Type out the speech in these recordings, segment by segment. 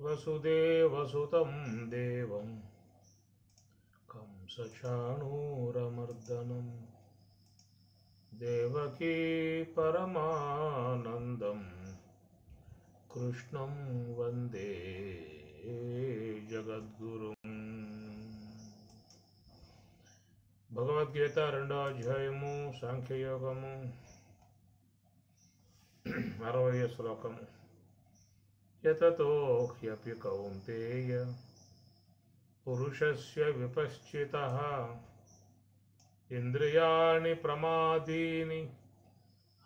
వసుదేవసుతం దేవం కంసచాణూరమర్దనం దేవకీ పరమానందం కృష్ణం వందే జగద్గురుం. భగవద్గీత 2వ అధ్యాయము సాంఖ్యయోగము 60వ శ్లోకము. యతతో హ్యపి కౌంతేయ పురుషస్య విపశ్చితః ఇంద్రియాణి ప్రమాదీని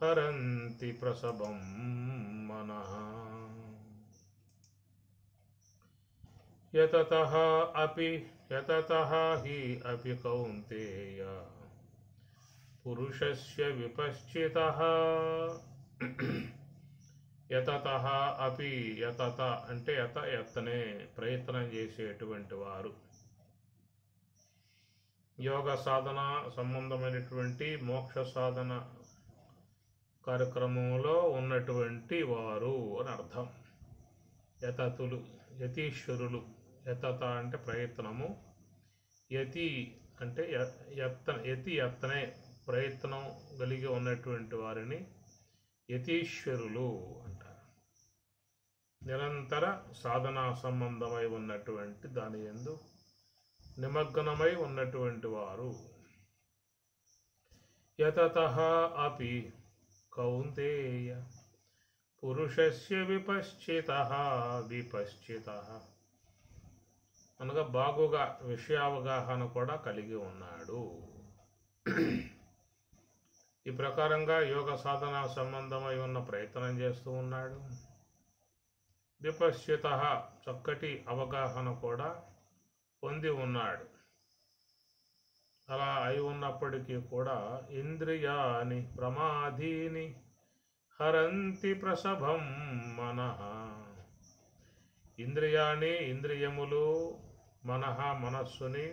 హరంతి ప్రసభం మనః. యతతః హి అపి కౌంతేయ పురుషస్య విపశ్చితః. యతతః అపి, యతత అంటే యతనే ప్రయత్నం చేసేటువంటి వారు, యోగ సాధన సంబంధమైనటువంటి మోక్ష సాధన కార్యక్రమంలో ఉన్నటువంటి వారు అని అర్థం. యతతులు, యతీశ్వరులు. యతత అంటే ప్రయత్నము, యతి అంటే యతనే ప్రయత్నం కలిగి ఉన్నటువంటి వారిని యతీశ్వరులు అంటారు. నిరంతర సాధనా సంబంధమై ఉన్నటువంటి దాని యందు నిమగ్నమై ఉన్నటువంటి వారు. యతతః అపి కౌంతేయ పురుషస్య విపశ్చితః. విపశ్చితః అనగా బాగుగా విషయావగాహన కూడా కలిగి ఉన్నాడు. ఈ ప్రకారంగా యోగ సాధన సంబంధమై ఉన్న ప్రయత్నం చేస్తూ ఉన్నాడు. విపశ్చితః చక్కటి అవగాహన కూడా పొంది ఉన్నాడు. అలా అయి ఉన్నప్పటికీ కూడా ఇంద్రియాని ప్రమాదీని హరంతి ప్రసభం మనః. ఇంద్రియాని ఇంద్రియములు, మనః మనస్సుని,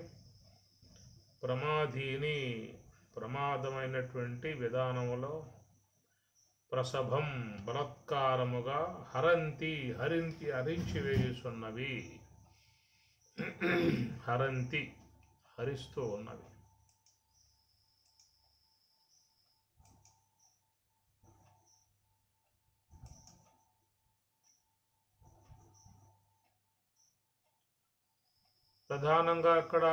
ప్రమాదీని ప్రమాదమైనటువంటి విధానములో, ప్రసభం బలత్కారముగా, హరంతి హరించివేయుచున్నవి. హరంతి హరిస్తూ ఉన్నవి. ప్రధానంగా అక్కడ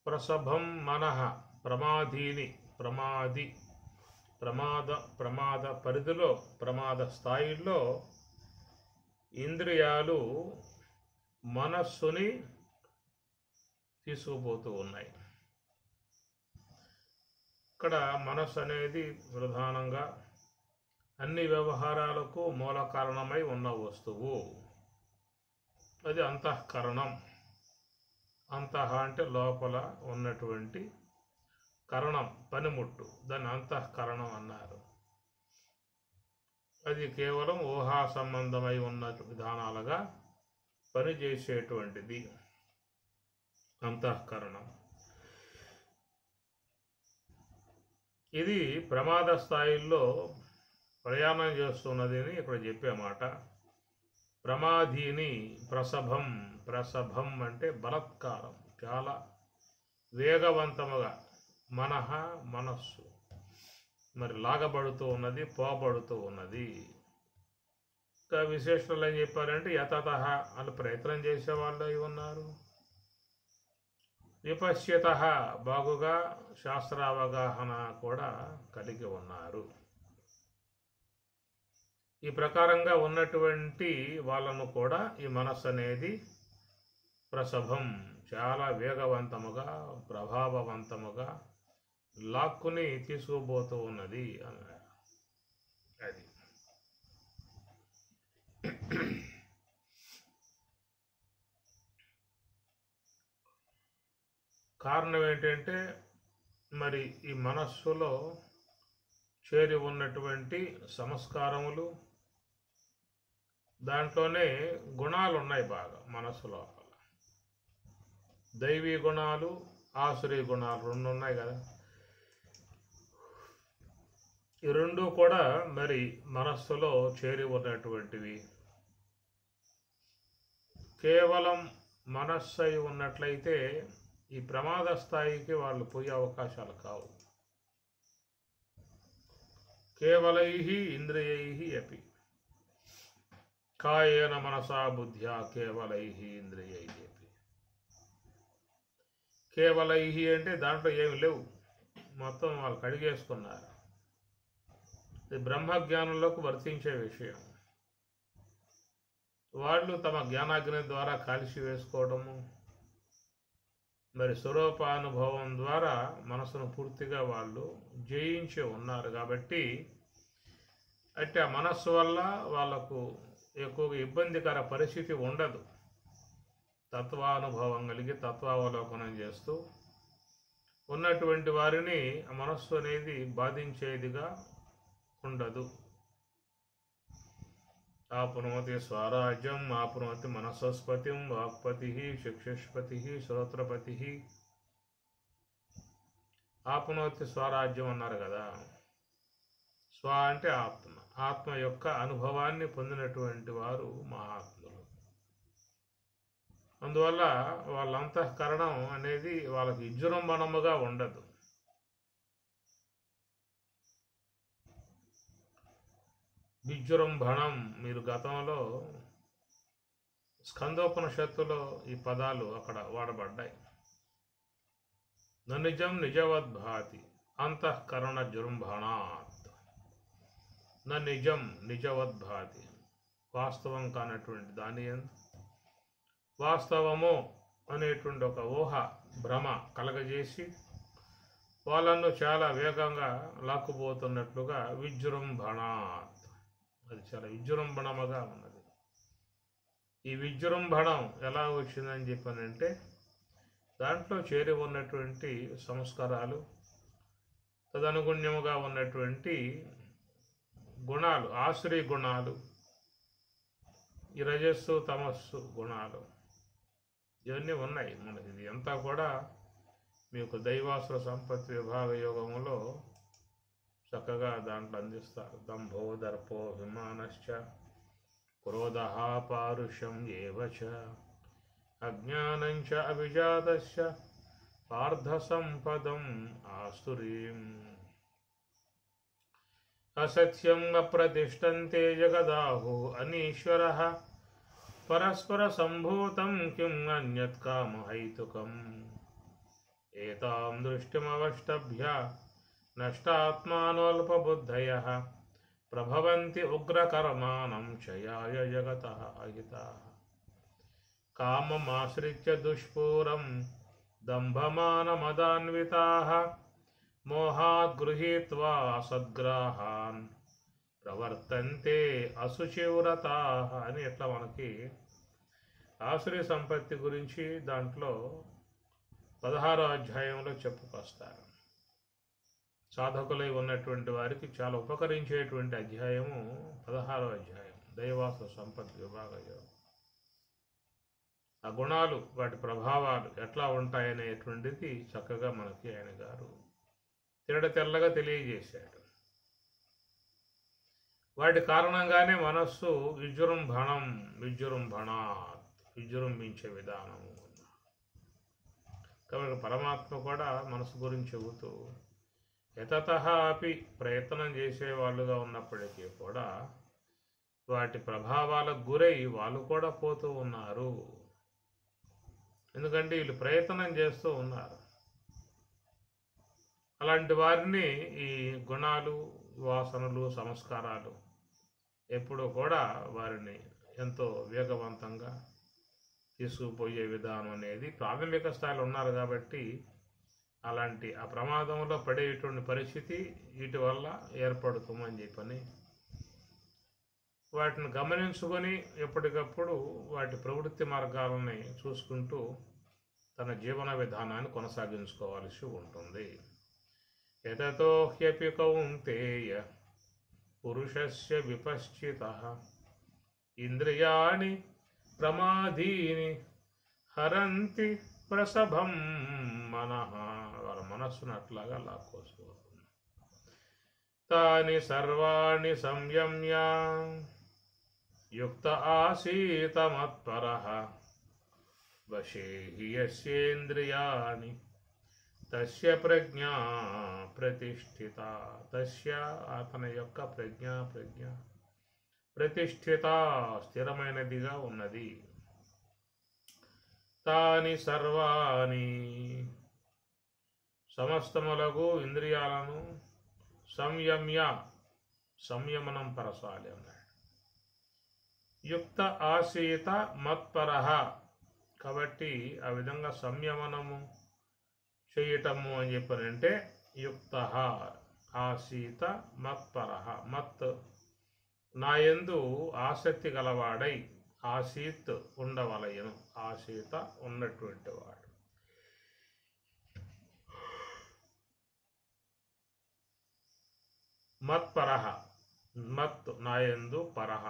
ప్రసభం మనః ప్రమాదీని, ప్రమాద పరిధిలో, ప్రమాద స్థాయిలో ఇంద్రియాలు మనస్సుని తీసుకుపోతూ ఉన్నాయి. ఇక్కడ మనస్సు అనేది ప్రధానంగా అన్ని వ్యవహారాలకు మూల కారణమై ఉన్న వస్తువు. అది అంతఃకరణం. అంతః అంటే లోపల ఉన్నటువంటి కరణం, పనిముట్టు, దాన్ని అంతఃకరణం అన్నారు. అది కేవలం ఊహా సంబంధమై ఉన్న విధానాలుగా పనిచేసేటువంటిది అంతఃకరణం. ఇది ప్రమాద స్థాయిల్లో ప్రయాణం చేస్తున్నది అని ఇక్కడ చెప్పేమాట. ప్రమాదీని ప్రసభం. ప్రసభం అంటే బలత్కారం, చాలా వేగవంతముగా. మనః మనస్సు మరి లాగబడుతూ ఉన్నది, పోబడుతూ ఉన్నది. ఇంకా విశేషణలు ఏం చెప్పారంటే యతతః అని ప్రయత్నం చేసేవాళ్ళు అయి ఉన్నారు. విపశ్చితః బాగుగా శాస్త్రావగాహన కూడా కలిగి ఉన్నారు. ఈ ప్రకారంగా ఉన్నటువంటి వాళ్ళను కూడా ఈ మనస్సు అనేది ప్రసభం చాలా వేగవంతముగా, ప్రభావవంతముగా లాక్కుని తీసుకుపోతూ ఉన్నది అన్నారు. అది కారణం ఏంటంటే మరి ఈ మనస్సులో చేరి ఉన్నటువంటి సంస్కారములు, దాంట్లోనే గుణాలు ఉన్నాయి బాగా మనస్సు లోపల. దైవీ గుణాలు, ఆసురీ గుణాలు రెండు ఉన్నాయి కదా. ఈ రెండు కూడా మరి మనస్సులో చేరి ఉన్నటువంటివి. కేవలం మనస్సు అయి ఉన్నట్లయితే ఈ ప్రమాద స్థాయికి వాళ్ళు పోయే అవకాశాలు కావు. కేవలై ఇంద్రియై అపి కాయేన మనసా బుద్ధ్యా కేవలై ఇంద్రియై అపి. కేవలై అంటే దాంట్లో ఏమి లేవు, మొత్తం వాళ్ళు కడిగేసుకున్నారు. ఇది బ్రహ్మజ్ఞానంలోకి వర్తించే విషయం. వాళ్ళు తమ జ్ఞానాగ్ని ద్వారా కాల్చి వేసుకోవడము, మరి స్వరూపానుభవం ద్వారా మనసును పూర్తిగా వాళ్ళు జయించి ఉన్నారు. కాబట్టి అంటే ఆ మనస్సు వల్ల వాళ్ళకు ఎక్కువగా ఇబ్బందికర పరిస్థితి ఉండదు. తత్వానుభవం కలిగి తత్వావలోకనం చేస్తూ ఉన్నటువంటి వారిని ఆ మనస్సు అనేది బాధించేదిగా ఉండదు. ఆపునోతి స్వరాజ్యం ఆపునోతి మనసస్పతిం వాక్పతి చక్షుష్పతి శ్రోత్రపతి. ఆపునోతి స్వరాజ్యం అన్నారు కదా. స్వ అంటే ఆత్మ, ఆత్మ యొక్క అనుభవాన్ని పొందినటువంటి వారు మహాత్ములు. అందువల్ల వాళ్ళ అంతఃకరణం అనేది వాళ్ళకి విజృంభణముగా ఉండదు. విజృంభణం మీరు గతంలో స్కందోపనిషత్తులో ఈ పదాలు అక్కడ వాడబడ్డాయి. నిజం నిజవద్భాతి అంతఃకరణ జృంభణాత్. నిజం నిజవద్భాతి వాస్తవం కానటువంటి దాని యందు వాస్తవము అనేటువంటి ఒక ఊహ భ్రమ కలగజేసి వాళ్ళను చాలా వేగంగా లాక్కుపోతున్నట్లుగా విజృంభణాత్. అది చాలా విజృంభణముగా ఉన్నది. ఈ విజృంభణం ఎలా వచ్చిందని చెప్పానంటే దాంట్లో చేరి ఉన్నటువంటి సంస్కారాలు, తదనుగుణ్యముగా ఉన్నటువంటి గుణాలు, ఆశ్రయ గుణాలు, ఈ రజస్సు తమస్సు గుణాలు ఇవన్నీ ఉన్నాయి మనకి. ఇది అంతా కూడా మీకు దైవాసుర సంపత్తి విభాగ యోగములో చక్కగా దాంట్లో అందిస్తారు. దంభో దర్పో విమానశ్చ క్రోధః పారుష్యం ఏవచ అజ్ఞానంచ అవిజాతస్య పార్థ సంపదం ఆస్తురీం. అసత్యం అప్రతిష్టంతే జగదాహు అనీశ్వరః పరస్పర సంభూతం కిం అన్యత్ కామహైతుకం. ఏతాం దృష్టిమవష్టభ్య నష్టాత్మానోల్పబుద్ధయః ప్రభవంతి ఉగ్రకర్మాణం క్షయాయ జగతః అహితాః. కామమాశ్రిత్య దుష్పూరం దంభమానమదాన్వితాః మోహాత్ గృహీత్వా సద్గ్రాహాన్ ప్రవర్తంతే అశుచివ్రతాః అని ఎట్లా మనకి ఆశ్రయ సంపత్తి గురించి దాంట్లో 16వ అధ్యాయంలో చెప్పుకొస్తారు. సాధకులై ఉన్నటువంటి వారికి చాలా ఉపకరించేటువంటి అధ్యాయము 16వ అధ్యాయం దైవాసుర సంపత్తి విభాగ యోగం. ఆ గుణాలు, వాటి ప్రభావాలు ఎట్లా ఉంటాయనేటువంటిది చక్కగా మనకి ఆయన గారు తెల్లగా తెలియజేశాడు. వాటి కారణంగానే మనస్సు విజృంభించే విధానము. కాబట్టి పరమాత్మ కూడా మనసు గురించి చెబుతూ యతతః అపి ప్రయత్నం చేసేవాళ్ళుగా ఉన్నప్పటికీ కూడా వాటి ప్రభావాలకు గురై వాళ్ళు కూడా పోతూ ఉన్నారు. ఎందుకంటే వీళ్ళు ప్రయత్నం చేస్తూ ఉన్నారు. అలాంటి వారిని ఈ గుణాలు, వాసనలు, సంస్కారాలు ఎప్పుడూ కూడా వారిని ఎంతో వేగవంతంగా తీసుకుపోయే విధానం అనేది ప్రాథమిక స్థాయిలో ఉన్నారు. కాబట్టి అలాంటి ఆ ప్రమాదంలో పడేటువంటి పరిస్థితి వీటి వల్ల ఏర్పడుతుందని చెప్పని వాటిని గమనించుకొని ఎప్పటికప్పుడు వాటి ప్రవృత్తి మార్గాలని చూసుకుంటూ తన జీవన విధానాన్ని కొనసాగించుకోవాల్సి ఉంటుంది. యతతో హ్యపి కౌంతేయ పురుషస్య విపశ్చితః ఇంద్రియాణి ప్రమాదీని హరంతి ప్రసభం మనః. వాళ్ళ మనస్సును అట్లాగా లాక్కోసుకోతుంది. తాని సర్వాణి సంయమ్య యుక్త ఆసీత మత్పరః వశే హి యస్యేంద్రియాణి తస్య ప్రజ్ఞా ప్రతిష్ఠిత. తస్య అతని యొక్క ప్రజ్ఞ ప్రతిష్ఠిత స్థిరమైనదిగా ఉన్నది. తాని సర్వాణి సమస్తములగు ఇంద్రియాలను సంయమనం పరచాలి అన్నాడు. యుక్త ఆసీత మత్పరః, కాబట్టి ఆ విధంగా సంయమనము చేయటము అని చెప్పనంటే యుక్త ఆసీత మత్పరః, మత్ నాయందు ఆసక్తి గలవాడై, ఆసీత్ ఉండవలయను, ఆసీత ఉన్నటువంటి వాడు. మత్పరః, మత్ నాయందు, పరః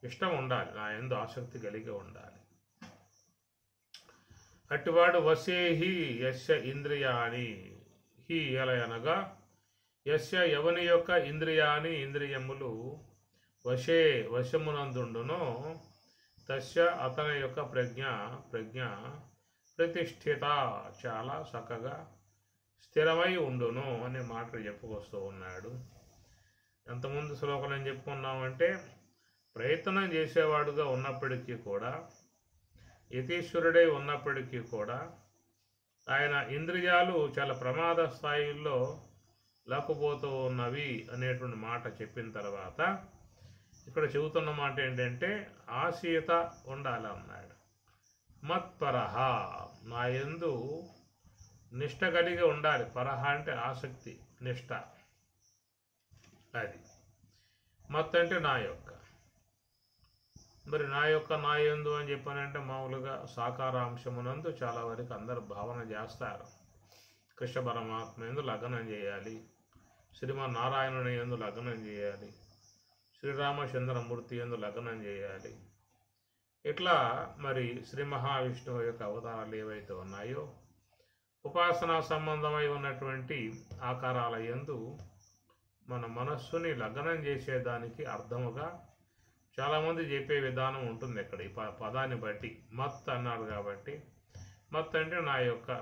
ఇష్టం ఉండాలి, నాయందు ఆసక్తి కలిగి ఉండాలి. అట్టివాడు వశేహి యస్య ఇంద్రియాణి, హి ఎలా అనగా యస్య ఎవని యొక్క ఇంద్రియాని ఇంద్రియములు వశమునందుండునో తస్య అతని యొక్క ప్రజ్ఞ ప్రతిష్ఠిత చాలా చక్కగా స్థిరమై ఉండును అనే మాటలు చెప్పుకొస్తూ ఉన్నాడు. ఎంతమంది శ్లోకం ఏం చెప్పుకున్నామంటే, ప్రయత్నం చేసేవాడుగా ఉన్నప్పటికీ కూడా, యతీశ్వరుడై ఉన్నప్పటికీ కూడా ఆయన ఇంద్రియాలు చాలా ప్రమాద స్థాయిల్లో లాక్కుపోతూ ఉన్నవి అనేటువంటి మాట చెప్పిన తర్వాత ఇక్కడ చెబుతున్న మాట ఏంటంటే ఆసీత ఉండాలి అన్నాడు. మత్పరః, నా యందు నిష్ట కలిగి ఉండాలి. పరహ అంటే ఆసక్తి, నిష్ట. అది మత్ అంటే నా యొక్క. మరి నా యందు అని చెప్పానంటే మామూలుగా సాకారాంశమునందు చాలా వరకు అందరు భావన చేస్తారు. కృష్ణ పరమాత్మ యందు లగ్నం చేయాలి, శ్రీమన్నారాయణుని యందు లగ్నం చేయాలి, శ్రీరామచంద్రమూర్తి యందు లగ్నం చేయాలి. ఇట్లా మరి శ్రీ మహావిష్ణువు యొక్క అవతారాలు ఏవైతే ఉన్నాయో ఉపాసనా సంబంధమై ఉన్నటువంటి ఆకారాల యందు మన మనస్సుని లగ్నం చేసేదానికి అర్థముగా చాలామంది చెప్పే విధానం ఉంటుంది. ఇక్కడ ఈ పదాన్ని బట్టి మత్ అన్నాడు కాబట్టి, మత్ అంటే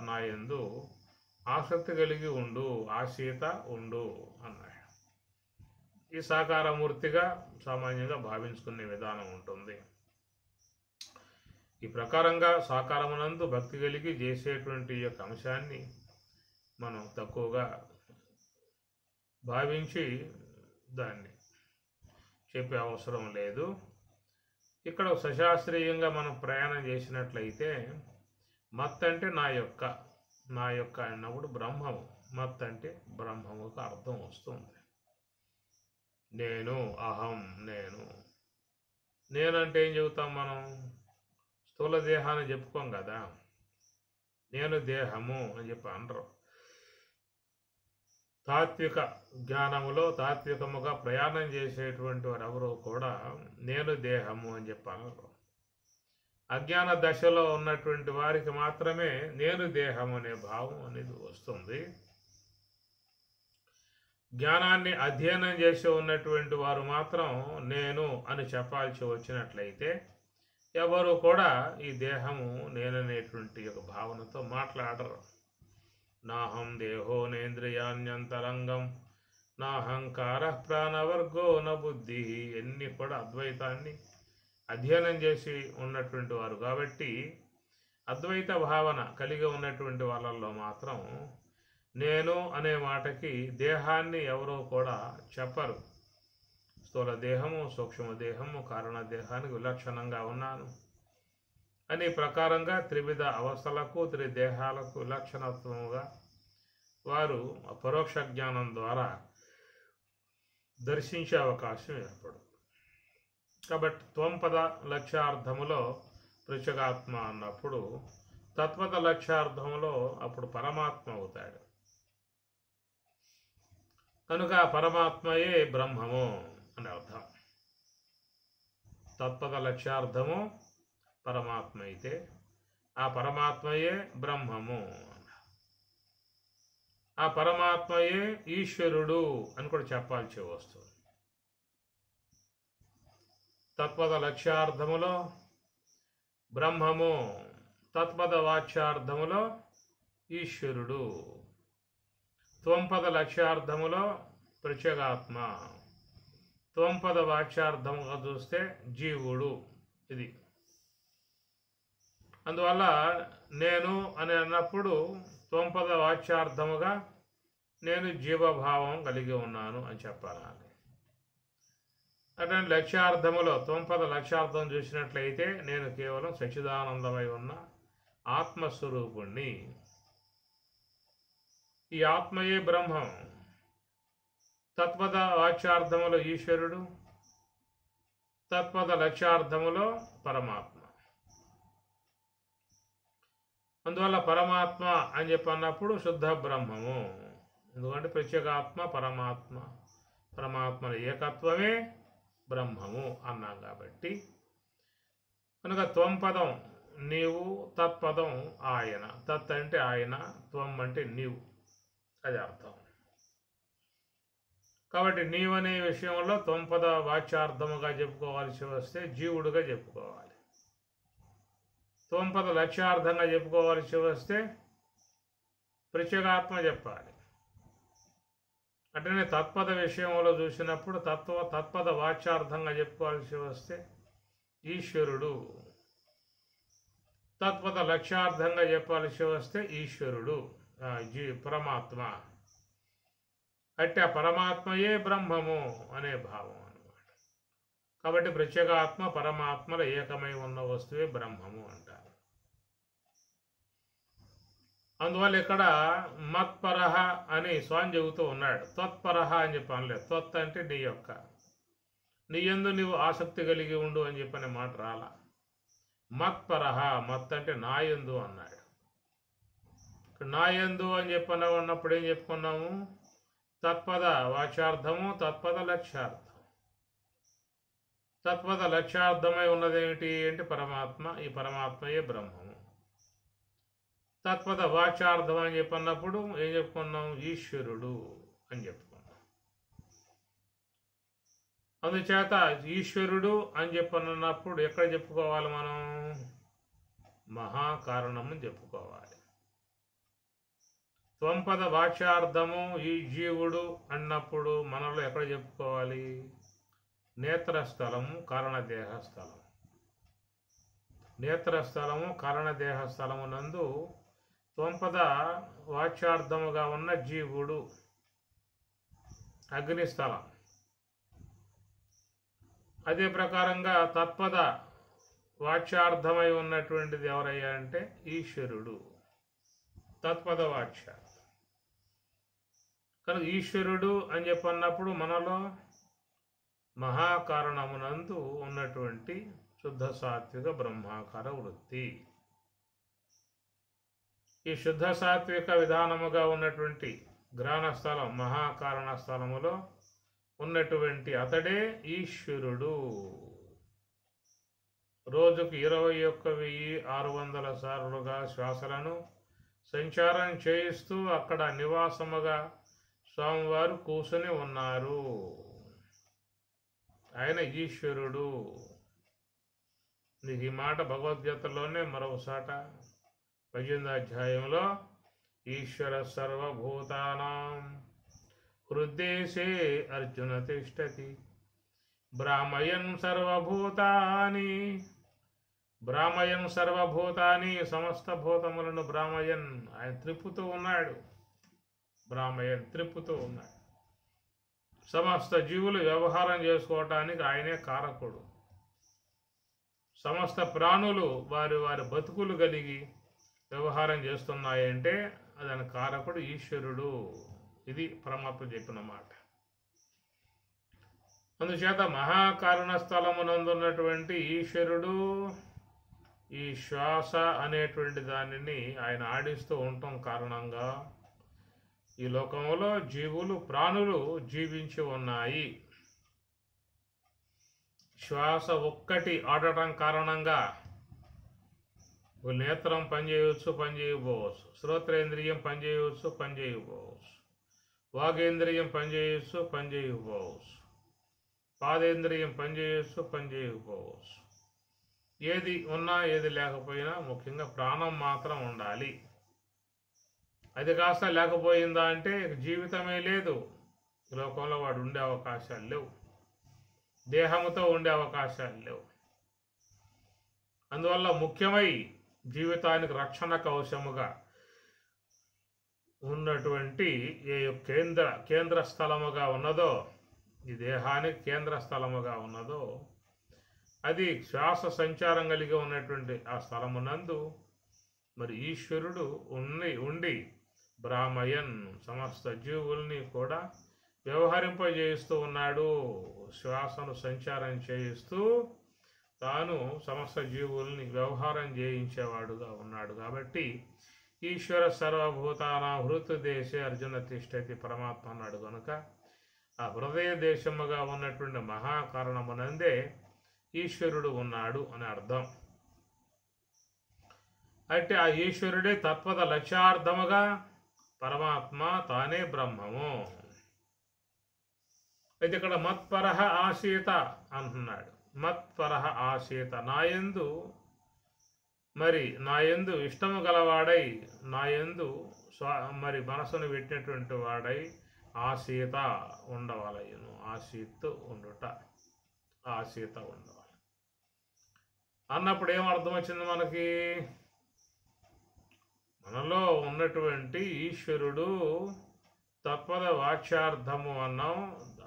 నా యందు ఆసక్తి కలిగి ఉండు, ఆసీత ఉండు అన్నాడు. ఈ సాకారమూర్తిగా సామాన్యంగా భావించుకునే విధానం ఉంటుంది. ఈ ప్రకారంగా సాకారమునందు భక్తి కలిగి చేసేటువంటి యొక్క అంశాన్ని మనం తక్కువగా భావించి దాన్ని చెప్పే అవసరం లేదు. ఇక్కడ సశాస్త్రీయంగా మనం ప్రయాణం చేసినట్లయితే మత్ అంటే నా యొక్క అన్నప్పుడు బ్రహ్మము, మత్ అంటే బ్రహ్మముకు అర్థం వస్తుంది. నేను, అహం, నేనంటే ఏం చెబుతాం మనం? స్థూల దేహాన్ని చెప్పుకోం కదా, నేను దేహము అని చెప్పి అనరు. తాత్విక జ్ఞానములో తాత్వికముగా ప్రయాణం చేసేటువంటి వారు ఎవరు కూడా నేను దేహము అని చెప్పి అనరు. అజ్ఞాన దశలో ఉన్నటువంటి వారికి మాత్రమే నేను దేహం అనే భావం అనేది వస్తుంది. జ్ఞానాన్ని అధ్యయనం చేసి ఉన్నటువంటి వారు మాత్రం నేను అని చెప్పాల్సి వచ్చినట్లయితే ఎవరు కూడా ఈ దేహము నేననేటువంటి ఒక భావనతో మాట్లాడరు. నాహం దేహో నేంద్రియాణ్యంతరంగం నాహంకార ప్రాణవర్గో న బుద్ధి, ఎన్ని కూడా అద్వైతాన్ని అధ్యయనం చేసి ఉన్నటువంటి వారు కాబట్టి అద్వైత భావన కలిగి ఉన్నటువంటి వాళ్ళల్లో మాత్రం నేను అనే మాటకి దేహాన్ని ఎవరో కూడా చెప్పరు. స్థూల దేహము, సూక్ష్మ దేహము, కారణ దేహానికి విలక్షణంగా ఉన్నాను అని ప్రకారంగా త్రివిధ అవస్థలకు, త్రిదేహాలకు విలక్షణత్వముగా వారు పరోక్ష జ్ఞానం ద్వారా దర్శించే అవకాశం ఏర్పడుతుంది. కాబట్టి త్వంపద లక్ష్యార్థములో పృచగాత్మ అన్నప్పుడు తత్వద లక్ష్యార్థములో అప్పుడు పరమాత్మ అవుతాడు. కనుక పరమాత్మయే బ్రహ్మము అని అర్థం. తత్పద లక్ష్యార్థము పరమాత్మ అయితే ఆ పరమాత్మయే బ్రహ్మము, ఆ పరమాత్మయే ఈశ్వరుడు అని కూడా చెప్పాల్సి వస్తుంది. తత్పద లక్ష్యార్థములో బ్రహ్మము తత్పద వాచ్యార్థములో ఈశ్వరుడు, త్వంపద లక్ష్యార్థములో ప్రత్యేగాత్మ, త్వంపద వాచ్యార్థముగా చూస్తే జీవుడు. ఇది అందువల్ల నేను అని అన్నప్పుడు త్వంపద వాచ్యార్థముగా నేను జీవభావం కలిగి ఉన్నాను అని చెప్పాలి. అంటే లక్ష్యార్థములో త్వంపద లక్ష్యార్థం చూసినట్లయితే నేను కేవలం సచ్చిదానందమై ఉన్న ఆత్మస్వరూపుణ్ణి. ఈ ఆత్మయే బ్రహ్మం. తత్పద వాచ్యార్థములో ఈశ్వరుడు, తత్పద లక్ష్యార్థములో పరమాత్మ. అందువల్ల పరమాత్మ అని చెప్పన్నప్పుడు శుద్ధ బ్రహ్మము. ఎందుకంటే ప్రత్యేగాత్మ పరమాత్మ, పరమాత్మల ఏకత్వమే బ్రహ్మము అన్నాం కాబట్టి. కనుక త్వంపదం నీవు, తత్పదం ఆయన. తత్ అంటే ఆయన, త్వం అంటే నీవు, అది అర్థం. కాబట్టి నీవనే విషయంలో త్వంపద వాచ్యార్థముగా చెప్పుకోవాల్సి వస్తే జీవుడుగా చెప్పుకోవాలి. త్వంపద లక్ష్యార్థంగా చెప్పుకోవాల్సి వస్తే ప్రత్యేగాత్మ చెప్పాలి. అట్లనే తత్పద విషయంలో చూసినప్పుడు తత్పద వాచ్యార్థంగా చెప్పుకోవాల్సి వస్తే ఈశ్వరుడు, తత్పద లక్ష్యార్థంగా చెప్పాల్సి వస్తే ఈశ్వరుడు పరమాత్మ. అంటే ఆ పరమాత్మయే బ్రహ్మము అనే భావం అన్నమాట. కాబట్టి ప్రత్యేగాత్మ పరమాత్మల ఏకమై ఉన్న వస్తువే బ్రహ్మము అంటారు. అందువల్ల ఇక్కడ మత్పరహ అని స్వామి చెబుతూ ఉన్నాడు. త్వత్పరహ అని చెప్పి అనలేదు. త్వత్ అంటే నీ యొక్క, నీ యందు నీవు ఆసక్తి కలిగి ఉండు అని చెప్పనే మాట రాలా. మత్పరహ, మత్ అంటే నా యందు అన్నాడు. నా యందు అని ఉన్నప్పుడు ఏం చెప్పుకున్నాము? తత్పద వాచ్యార్థము, తత్పద లక్ష్యార్థం. తత్పద లక్ష్యార్థమై ఉన్నదేమిటి అంటే పరమాత్మ. ఈ పరమాత్మయే బ్రహ్మము. తత్పద వాచ్యార్థం అని చెప్పన్నప్పుడు ఏం చెప్పుకున్నాం? ఈశ్వరుడు అని చెప్పుకున్నాం. అందుచేత ఈశ్వరుడు అని చెప్పన్నప్పుడు ఎక్కడ చెప్పుకోవాలి మనం? మహాకారణము చెప్పుకోవాలి. త్వంపద వాచ్యార్థము ఈ జీవుడు అన్నప్పుడు మనలో ఎక్కడ చెప్పుకోవాలి? నేత్రస్థలము, కారణదేహ స్థలము. నేత్రస్థలము, కారణదేహ స్థలము నందు త్వంపద వాచ్యార్థముగా ఉన్న జీవుడు. అగ్నిస్థలం. అదే ప్రకారంగా తత్పద వాచ్యార్థమై ఉన్నటువంటిది ఎవరయ్యా అంటే ఈశ్వరుడు, తత్పద వాచ్యార్థం. కనుక ఈశ్వరుడు అని చెప్పన్నప్పుడు మనలో మహాకారణమునందు ఉన్నటువంటి శుద్ధ సాత్విక బ్రహ్మాకార వృత్తి. ఈ శుద్ధ సాత్విక విధానముగా ఉన్నటువంటి గ్రహణ స్థలం, మహాకారణ స్థలములో ఉన్నటువంటి అతడే ఈశ్వరుడు. రోజుకు 21,600 సార్లుగా శ్వాసలను సంచారం చేయిస్తూ అక్కడ నివాసముగా స్వామివారు కూర్చొని ఉన్నారు. ఆయన ఈశ్వరుడు. నీకు ఈ మాట భగవద్గీతలోనే మరొకసాట 18వ అధ్యాయంలో ఈశ్వర సర్వభూతానాం హృద్దేశే అర్జున తిష్టతి బ్రాహ్మయన్ సర్వభూతాని. బ్రాహ్మయన్ సర్వభూతాని, సమస్త భూతములను బ్రాహ్మయన్ ఆయన త్రిప్పుతూ ఉన్నాడు. బ్రాహ్మయన్ త్రిప్పుతూ ఉన్నాడు. సమస్త జీవులు వ్యవహారం చేసుకోవటానికి ఆయనే కారకుడు. సమస్త ప్రాణులు వారి వారి బతుకులు కలిగి వ్యవహారం చేస్తున్నాయంటే దాని కారకుడు ఈశ్వరుడు. ఇది పరమాత్మ చెప్పిన మాట. అందుచేత మహాకారణ స్థలమునందున్నటువంటి ఈశ్వరుడు ఈ శ్వాస అనేటువంటి దానిని ఆయన ఆడిస్తూ ఉండటం కారణంగా ఈ లోకంలో జీవులు, ప్రాణులు జీవించి ఉన్నాయి. శ్వాస ఒక్కటి ఆడటం కారణంగా నేత్రం పనిచేయవచ్చు, పనిచేయకపోవచ్చు. శ్రోత్రేంద్రియం పనిచేయవచ్చు, పనిచేయకపోవచ్చు. వాగేంద్రియం పనిచేయవచ్చు, పనిచేయకపోవచ్చు. పాదేంద్రియం పనిచేయవచ్చు, పనిచేయకపోవచ్చు. ఏది ఉన్నా ఏది లేకపోయినా ముఖ్యంగా ప్రాణం మాత్రం ఉండాలి. అది కాస్త లేకపోయిందా అంటే జీవితమే లేదు. ఈ లోకంలో వాడు ఉండే అవకాశాలు లేవు, దేహంతో ఉండే అవకాశాలు లేవు. అందువల్ల ముఖ్యమై జీవితానికి రక్షణ కవచముగా ఉన్నటువంటి ఏ కేంద్ర స్థలముగా ఉన్నదో, ఈ దేహానికి కేంద్ర స్థలముగా ఉన్నదో, అది శ్వాస సంచారం కలిగి ఉన్నటువంటి ఆ స్థలమునందు మరి ఈశ్వరుడు ఉండి బ్రాహ్మయన్ సమస్త జీవుల్ని కూడా వ్యవహరింపజేస్తూ ఉన్నాడు. శ్వాసను సంచారం చేయిస్తూ తాను సమస్త జీవుల్ని వ్యవహారం చేయించేవాడుగా ఉన్నాడు. కాబట్టి ఈశ్వర సర్వభూతానాం హృతదేశే అర్జున తిష్టతి పరమాత్మ అన్నాడు కనుక ఆ హృదయ దేశముగా ఉన్నటువంటి మహాకారణమునందే ఈశ్వరుడు ఉన్నాడు అని అర్థం. అయితే ఆ ఈశ్వరుడే తత్వద లక్ష్యార్థముగా పరమాత్మ తానే బ్రహ్మము. అయితే ఇక్కడ మత్పరహ ఆసీత అంటున్నాడు. మత్పరహ ఆసీత, నాయందు ఇష్టము గలవాడై, నాయందు మరి మనసును పెట్టినటువంటి వాడై ఆసీత ఉండవలయును. ఆసీత్ ఉండుట, ఆసీత ఉండవాలి అన్నప్పుడు ఏమర్థం వచ్చింది మనకి? మనలో ఉన్నటువంటి ఈశ్వరుడు తత్పద వాచ్యార్థము అన్నాం.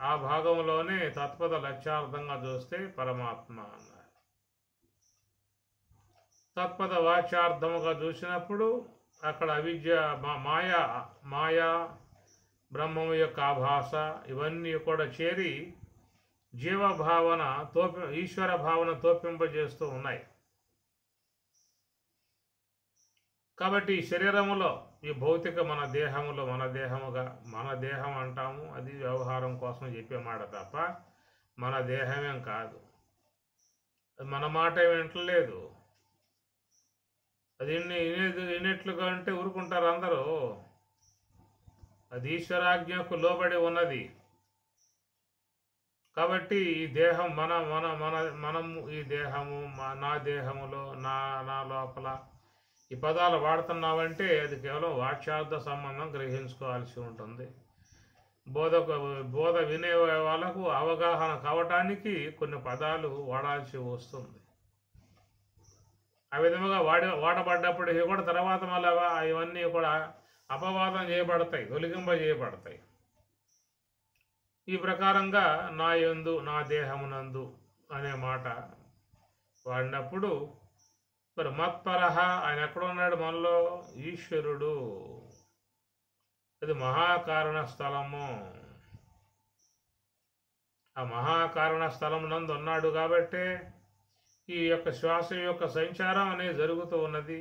ఆ భాగంలోనే తత్పద లక్ష్యార్థంగా చూస్తే పరమాత్మ అన్నారు. తత్పద వాచ్యార్థముగా చూసినప్పుడు అక్కడ అవిద్య, మాయా బ్రహ్మము యొక్క ఆభాస ఇవన్నీ కూడా చేరి జీవభావన ఈశ్వర భావన తోపింపజేస్తూ ఉన్నాయి. కాబట్టి ఈ శరీరములో, ఈ భౌతిక మన దేహముగా మన దేహం అంటాము, అది వ్యవహారం కోసం చెప్పే మాట తప్ప మన దేహమేం కాదు. మన మాట వింటలేదు. అది వినేట్లుగా అంటే ఊరుకుంటారు అందరూ. అది ఈశ్వరాజ్ఞకు లోబడి ఉన్నది. కాబట్టి ఈ దేహం మనము ఈ దేహము, నా దేహములో, నా లోపల ఈ పదాలు వాడుతున్నామంటే అది కేవలం వాచ్యార్థ సంబంధం గ్రహించుకోవాల్సి ఉంటుంది. బోధ వినే వాళ్ళకు అవగాహన కావటానికి కొన్ని పదాలు వాడాల్సి వస్తుంది. ఆ విధముగా వాడబడ్డప్పటికీ కూడా తర్వాత మళ్ళీ ఇవన్నీ కూడా అపవాదం చేయబడతాయి, తొలగింపజేయబడతాయి. ఈ ప్రకారంగా నా యందు, నా దేహమునందు అనే మాట వాడినప్పుడు మరి మత్పరహ ఆయన ఎక్కడ ఉన్నాడు? మనలో ఈశ్వరుడు. అది మహాకారణ స్థలము. ఆ మహాకారణ స్థలం నందు ఉన్నాడు కాబట్టి ఈ యొక్క శ్వాస యొక్క సంచారం అనేది జరుగుతూ ఉన్నది.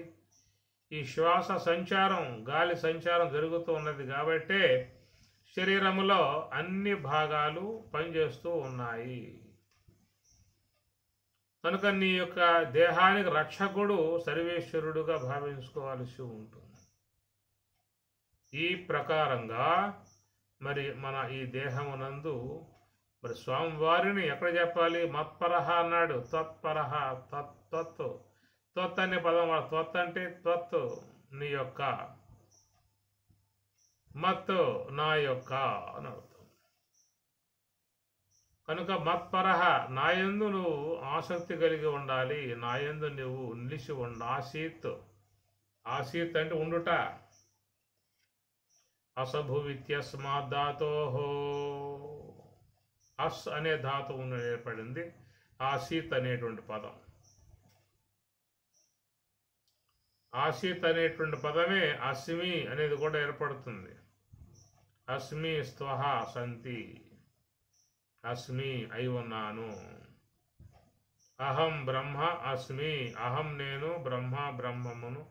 ఈ శ్వాస సంచారం, గాలి సంచారం జరుగుతూ ఉన్నది కాబట్టే శరీరములో అన్ని భాగాలు పనిచేస్తూ ఉన్నాయి. కనుక నీ యొక్క దేహానికి రక్షకుడు సర్వేశ్వరుడుగా భావించుకోవాల్సి ఉంటుంది. ఈ ప్రకారంగా మరి మన ఈ దేహమునందు మరి స్వామివారిని ఎక్కడ చెప్పాలి? మత్పరహ అన్నాడు. తత్పరహ, త్వత్ అనే పదం వాడు. త్వత్ అంటే త్వత్, నీ యొక్క, మత్ నా యొక్క అని అర్థం. కనుక మత్పరహ, నాయందు నువ్వు ఆసక్తి కలిగి ఉండాలి, నాయందు నువ్వు నిలిచి ఉండు. ఆసీత్ అంటే ఉండుట. అసభువిత్యస్మాత్ ధాతోః, అస్ అనే ధాతువు ఏర్పడింది ఆసీత్ అనేటువంటి పదం. ఆసీత్ అనేటువంటి పదమే అస్మి అనేది కూడా ఏర్పడుతుంది. అస్మి స్త్వః సంతి, అస్మి అయి ఉన్నాను. అహం బ్రహ్మ అస్మి, అహం నేను, బ్రహ్మ బ్రహ్మమును.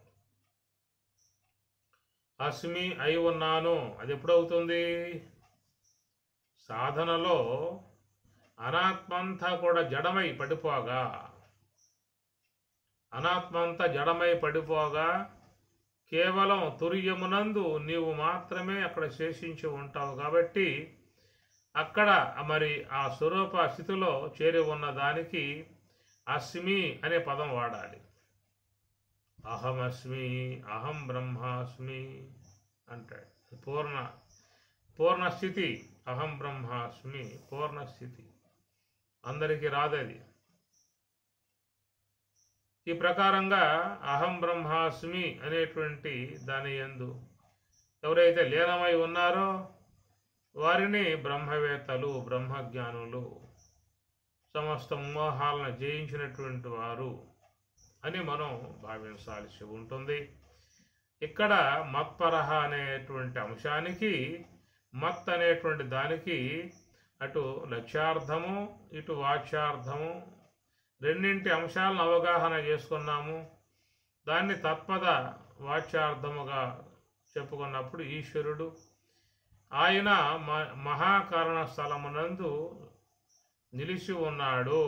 అస్మి అయి ఉన్నాను. అది ఎప్పుడవుతుంది? సాధనలో అనాత్మంతా కూడా జడమై పడిపోగా, అనాత్మంతా జడమై పడిపోగా కేవలం తుర్యమునందు నీవు మాత్రమే అక్కడ శేషించి ఉంటావు. కాబట్టి అక్కడ మరి ఆ స్వరూప స్థితిలో చేరి ఉన్న దానికి అస్మి అనే పదం వాడాలి. అహమస్మి, అహం బ్రహ్మాస్మి అంటాడు. పూర్ణస్థితి. అహం బ్రహ్మాస్మి పూర్ణస్థితి. అందరికీ రాదది. ఈ ప్రకారంగా అహం బ్రహ్మాస్మి అనేటువంటి దాని యందు ఎవరైతే లీనమై ఉన్నారో వారిని బ్రహ్మవేత్తలు, బ్రహ్మజ్ఞానులు, సమస్త మోహాలను జయించినటువంటి వారు అని మనం భావించాల్సి ఉంటుంది. ఇక్కడ మత్పరహ అనేటువంటి అంశానికి, మత్ అనేటువంటి దానికి అటు లక్ష్యార్థము ఇటు వాచ్యార్థము రెండింటి అంశాలను అవగాహన చేసుకున్నాము. దాన్ని తత్పద వాచ్యార్థముగా చెప్పుకున్నప్పుడు ఈశ్వరుడు ఆయన మహాకారణ స్థలమునందు నిలిచి ఉన్నాడు.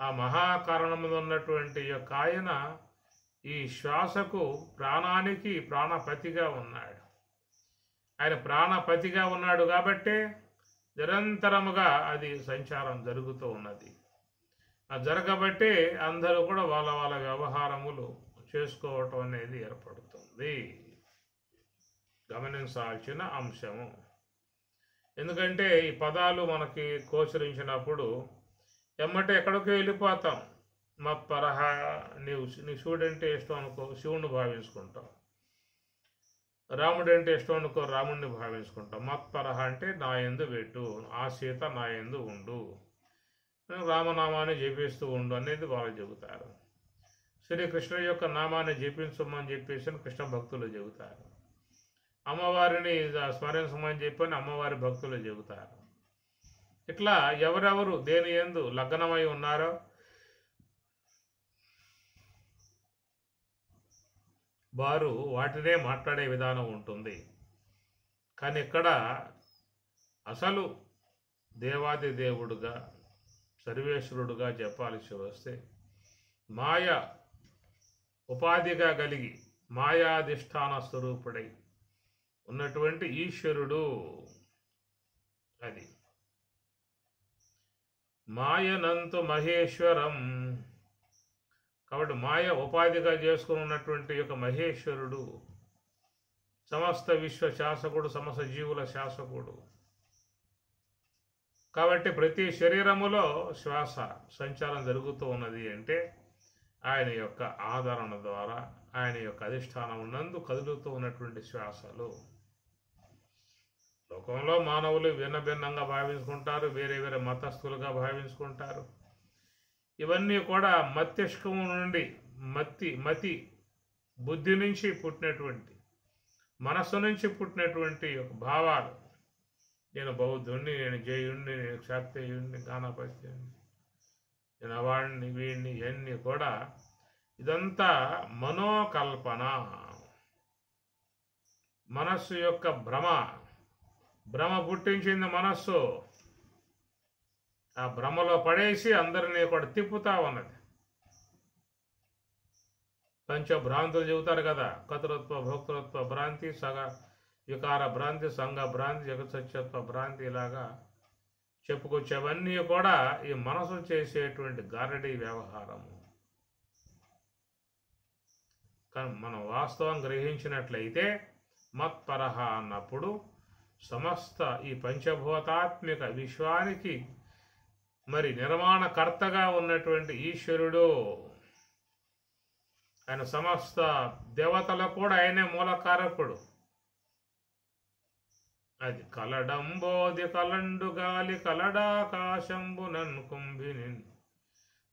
ఆ మహాకారణములో ఉన్నటువంటి యొక్క ఆయన ఈ శ్వాసకు, ప్రాణానికి ప్రాణపతిగా ఉన్నాడు. ఆయన ప్రాణపతిగా ఉన్నాడు కాబట్టే నిరంతరముగా అది సంచారం జరుగుతూ ఉన్నది. జరగబట్టే అందరూ కూడా వాళ్ళ వాళ్ళ వ్యవహారములు చేసుకోవటం అనేది ఏర్పడుతుంది. గమనించాల్సిన అంశము. ఎందుకంటే ఈ పదాలు మనకి గోచరించినప్పుడు ఎమ్మటే ఎక్కడికి వెళ్ళిపోతాం. మత్పరహ, నీ శివుడు అంటే ఇష్టం అనుకో, శివుణ్ణి భావించుకుంటాం. రాముడు అంటే ఇష్టం అనుకో, రాముడిని భావించుకుంటాం. మత్పరహ అంటే నా యందు పెట్టు, ఆ సీత నా యందు ఉండు, రామనామాన్ని జపిస్తూ ఉండు అనేది వాళ్ళు చెబుతారు. శ్రీకృష్ణ యొక్క నామాన్ని జపించమని చెప్పేసి కృష్ణ భక్తులు చెబుతారు. అమ్మవారిని స్మరించమని చెప్పని అమ్మవారి భక్తులు చెబుతారు. ఇట్లా ఎవరెవరు దేని యందు లగ్నమై ఉన్నారో వారు వాటినే మాట్లాడే విధానం ఉంటుంది. కానీ ఇక్కడ అసలు దేవాది దేవుడుగా, సర్వేశ్వరుడుగా చెప్పాల్సి వస్తే మాయ ఉపాధిగా కలిగి మాయాధిష్టాన స్వరూపుడై ఉన్నటువంటి ఈశ్వరుడు. అది మాయనంతు మహేశ్వరం. కాబట్టి మాయ ఉపాధిగా చేసుకుని ఉన్నటువంటి యొక్క మహేశ్వరుడు సమస్త విశ్వ శాసకుడు, సమస్త జీవుల శాసకుడు. కాబట్టి ప్రతి శరీరములో శ్వాస సంచారం జరుగుతూ ఉన్నది అంటే ఆయన యొక్క ఆదరణ ద్వారా, ఆయన యొక్క అధిష్టానం నందు కదులుతూ ఉన్నటువంటి శ్వాసలు. లోకంలో మానవులు భిన్నంగా భావించుకుంటారు, వేరే వేరే మతస్థులుగా భావించుకుంటారు. ఇవన్నీ కూడా మస్తిష్కము నుండి, మతి బుద్ధి నుంచి పుట్టినటువంటి, మనస్సు నుంచి పుట్టినటువంటి యొక్క భావాలు. నేను బౌద్ధుణ్ణి, నేను జయుణ్ణి, నేను క్షాత్రియుణ్ణి, గానపత్యుణ్ణి, నేను వాడిని, వీడిని, ఇవన్నీ కూడా ఇదంతా మనోకల్పన, మనస్సు యొక్క భ్రమ పుట్టించింది మనస్సు. ఆ భ్రమలో పడేసి అందరినీ కూడా తిప్పుతా ఉన్నది. పంచభ్రాంతులు చెబుతారు కదా, కర్తృత్వ, భోక్తృత్వ భ్రాంతి, వికార భ్రాంతి, సంఘ భ్రాంతి, జగత్సత్యత్వ భ్రాంతి, ఇలాగా చెప్పుకొచ్చేవన్నీ కూడా ఈ మనసు చేసేటువంటి గారడీ వ్యవహారము. కానీ మనం వాస్తవం గ్రహించినట్లయితే మత్పరహ అన్నప్పుడు సమస్త ఈ పంచభూతాత్మిక విశ్వానికి మరి నిర్మాణకర్తగా ఉన్నటువంటి ఈశ్వరుడు. ఆయన సమస్త దేవతలకు కూడా ఆయనే మూలకారకుడు. అది కలడంబోది కలండు గాలి కలడాకాశంబునన్ కుంభినిన్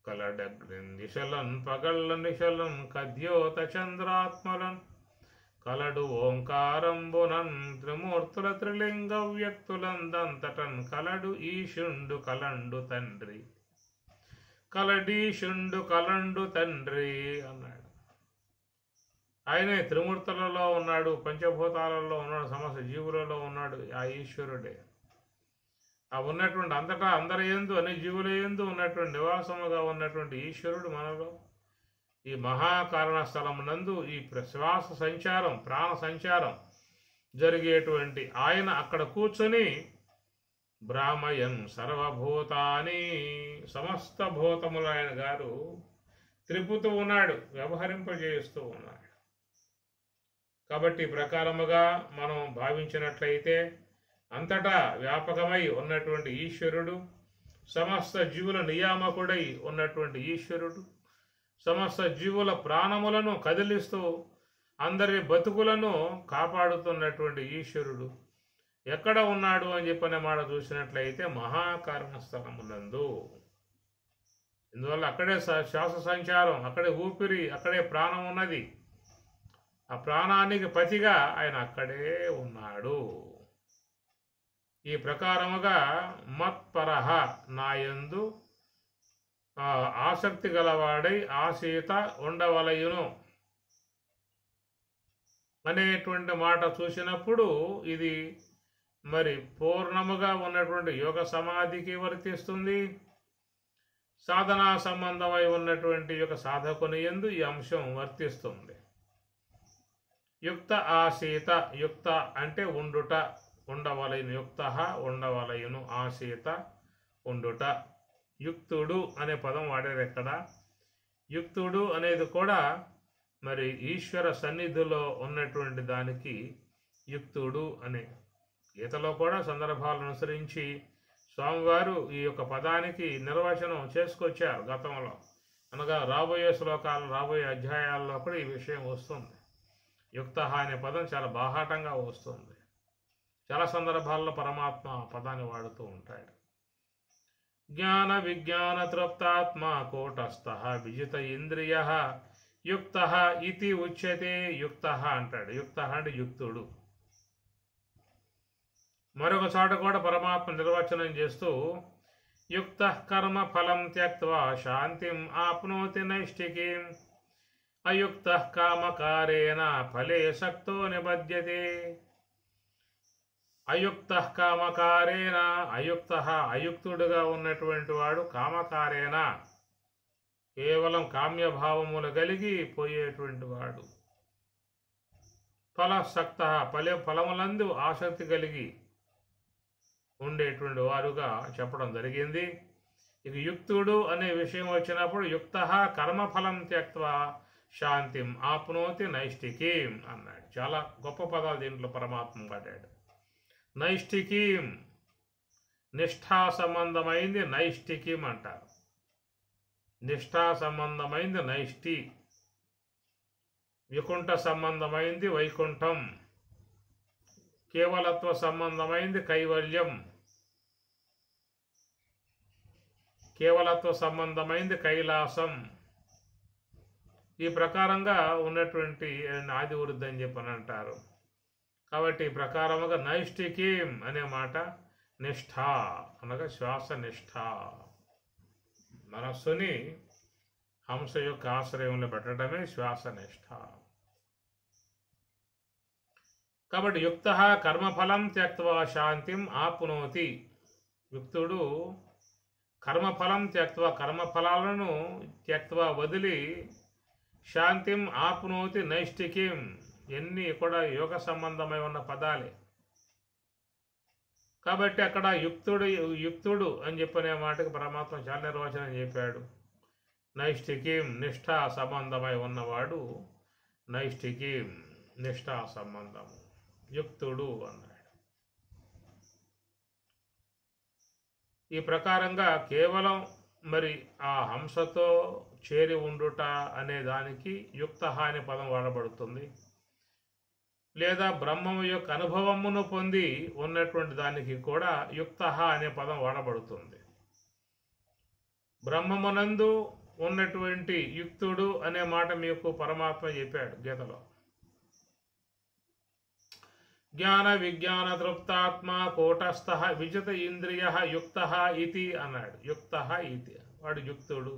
కలడగ్నిన్ దిశలన్ పగళ్ళ నిశలన్ కద్యోత చంద్రాత్మలన్ కలడు ఓంకారంబునన్ త్రిమూర్తుల త్రిలింగ వ్యక్తులందంతటన్ కలడు ఈశుండు కలండు తండ్రి, కలడీశుండు కలండు తండ్రి అన్నాడు. ఆయనే త్రిమూర్తులలో ఉన్నాడు, పంచభూతాలలో ఉన్నాడు, సమస్త జీవులలో ఉన్నాడు. ఆ ఈశ్వరుడే ఆ ఉన్నటువంటి అంతటా అందరి యందు, అన్ని జీవుల యందు ఉన్నటువంటి నివాసముగా ఉన్నటువంటి ఈశ్వరుడు మనలో ఈ మహాకారణ స్థలమునందు ఈ శ్వాస సంచారం, ప్రాణ సంచారం జరిగేటువంటి ఆయన అక్కడ కూర్చొని భ్రామయన్ సర్వభూతాని, సమస్త భూతములు ఆయన గారు త్రిపుతూ ఉన్నాడు, వ్యవహరింపజేస్తూ ఉన్నాడు. కాబట్టి ఈ ప్రకారముగా మనం భావించినట్లయితే అంతటా వ్యాపకమై ఉన్నటువంటి ఈశ్వరుడు, సమస్త జీవుల నియామకుడై ఉన్నటువంటి ఈశ్వరుడు, సమస్త జీవుల ప్రాణములను కదిలిస్తూ అందరి బతుకులను కాపాడుతున్నటువంటి ఈశ్వరుడు ఎక్కడ ఉన్నాడు అని చెప్పనే మాట చూసినట్లయితే మహాకారణస్థలమునందు. ఇందువల్ల అక్కడే శ్వాస సంచారం, అక్కడే ఊపిరి, అక్కడే ప్రాణం ఉన్నది. ఆ ప్రాణానికి పతిగా ఆయన అక్కడే ఉన్నాడు. ఈ ప్రకారముగా మత్పరహ, నాయందు ఆసక్తి గలవాడై ఆసీత ఉండవలయును అనేటువంటి మాట చూసినప్పుడు ఇది మరి పూర్ణముగా ఉన్నటువంటి యోగ సమాధికి వర్తిస్తుంది. సాధనా సంబంధమై ఉన్నటువంటి యొక్క సాధకుని యందు ఈ అంశం వర్తిస్తుంది. యుక్త ఆసీత, యుక్త అంటే ఉండుట, ఉండవలయును, యుక్త ఉండవలయును, ఆసీత ఉండుట. యుక్తుడు అనే పదం వాడారు ఎక్కడ. యుక్తుడు అనేది కూడా మరి ఈశ్వర సన్నిధిలో ఉన్నటువంటి దానికి యుక్తుడు అనే. గీతలో కూడా సందర్భాలను అనుసరించి స్వామివారు ఈ యొక్క పదానికి నిర్వచనం చేసుకొచ్చారు గతంలో. అనగా రాబోయే శ్లోకాలు, రాబోయే అధ్యాయాల్లో కూడా ఈ విషయం వస్తుంది. యుక్త అనే పదం చాలా బాహాటంగా వస్తుంది. చాలా సందర్భాల్లో పరమాత్మ పదాన్ని వాడుతూ ఉంటాడు. జ్ఞాన విజ్ఞాన తృప్తాత్మ కూటస్థ విజిత ఇంద్రియ యుక్త ఇతి ఉచ్యతే. యుక్త అంటాడు. యుక్త అంటే యుక్తుడు. మరొక చోట కూడా పరమాత్మ నిర్వచనం చేస్తూ యుక్త కర్మ ఫలం త్యక్త్వా శాంతిం ఆప్నోతి నైష్ఠికీం అయుక్త కామకారేణ ఫలే సక్తో నిబధ్యతే. అయుక్త కామకారేణ, అయుక్త అయుక్తుడుగా ఉన్నటువంటి వాడు, కామకారేణ కేవలం కామ్యభావములు కలిగి పోయేటువంటి వాడు, ఫలసక్త ఫలములందు ఆసక్తి కలిగి ఉండేటువంటి వారుగా చెప్పడం జరిగింది. ఇక యుక్తుడు అనే విషయం వచ్చినప్పుడు యుక్త కర్మఫలం త్యక్త్వా శాంతిం ఆప్నోతి నైష్ఠికీం అన్నాడు. చాలా గొప్ప పదాలు దీంట్లో పరమాత్మ వాడాడు. నైష్ఠికీం, నిష్ఠా సంబంధమైంది నైష్ఠికీం అంటారు. నిష్ఠా సంబంధమైంది నైష్ఠి, వికుంఠ సంబంధమైంది వైకుంఠం, కేవలత్వ సంబంధమైంది కైవల్యం, కేవలత్వ సంబంధమైంది కైలాసం. ఈ ప్రకారంగా ఉన్నటువంటి ఆది వృద్ధి అని చెప్పని అంటారు. కాబట్టి ఈ ప్రకారముగా నైష్ఠికీం అనే మాట నిష్ఠ అనగా శ్వాస నిష్ఠ, మనస్సుని హంస యొక్క ఆశ్రయంలో పెట్టడమే శ్వాస నిష్ఠ. కాబట్టి యుక్త కర్మఫలం త్యక్త్వా శాంతిం ఆప్నోతి. యుక్తుడు కర్మఫలం త్యక్త్వా, కర్మఫలాలను త్యక్త్వా వదిలి, శాంతిం ఆప్నోతి నైష్ఠికీం, ఎన్ని కూడా యోగ సంబంధమై ఉన్న పదాలే. కాబట్టి అక్కడ యుక్తుడు అని చెప్పనే మాటకి పరమాత్మ చాలా నిర్వచనం చెప్పాడు. నైష్ఠికీం, నిష్ఠా సంబంధమై ఉన్నవాడు నైష్ఠికీం, నిష్ఠా సంబంధము, యుక్తుడు అన్నాడు. ఈ ప్రకారంగా కేవలం మరి ఆ హంసతో చేరి ఉండుట అనే దానికి యుక్త అనే పదం వాడబడుతుంది. లేదా బ్రహ్మము యొక్క అనుభవమును పొంది ఉన్నటువంటి దానికి కూడా యుక్త అనే పదం వాడబడుతుంది. బ్రహ్మమునందు ఉన్నటువంటి యుక్తుడు అనే మాట మీకు పరమాత్మ చెప్పాడు గీతలో. జ్ఞాన విజ్ఞాన తృప్తాత్మ కూటస్థ విజిత ఇంద్రియ యుక్త ఇతి అన్నాడు. యుక్త ఇతి, వాడు యుక్తుడు.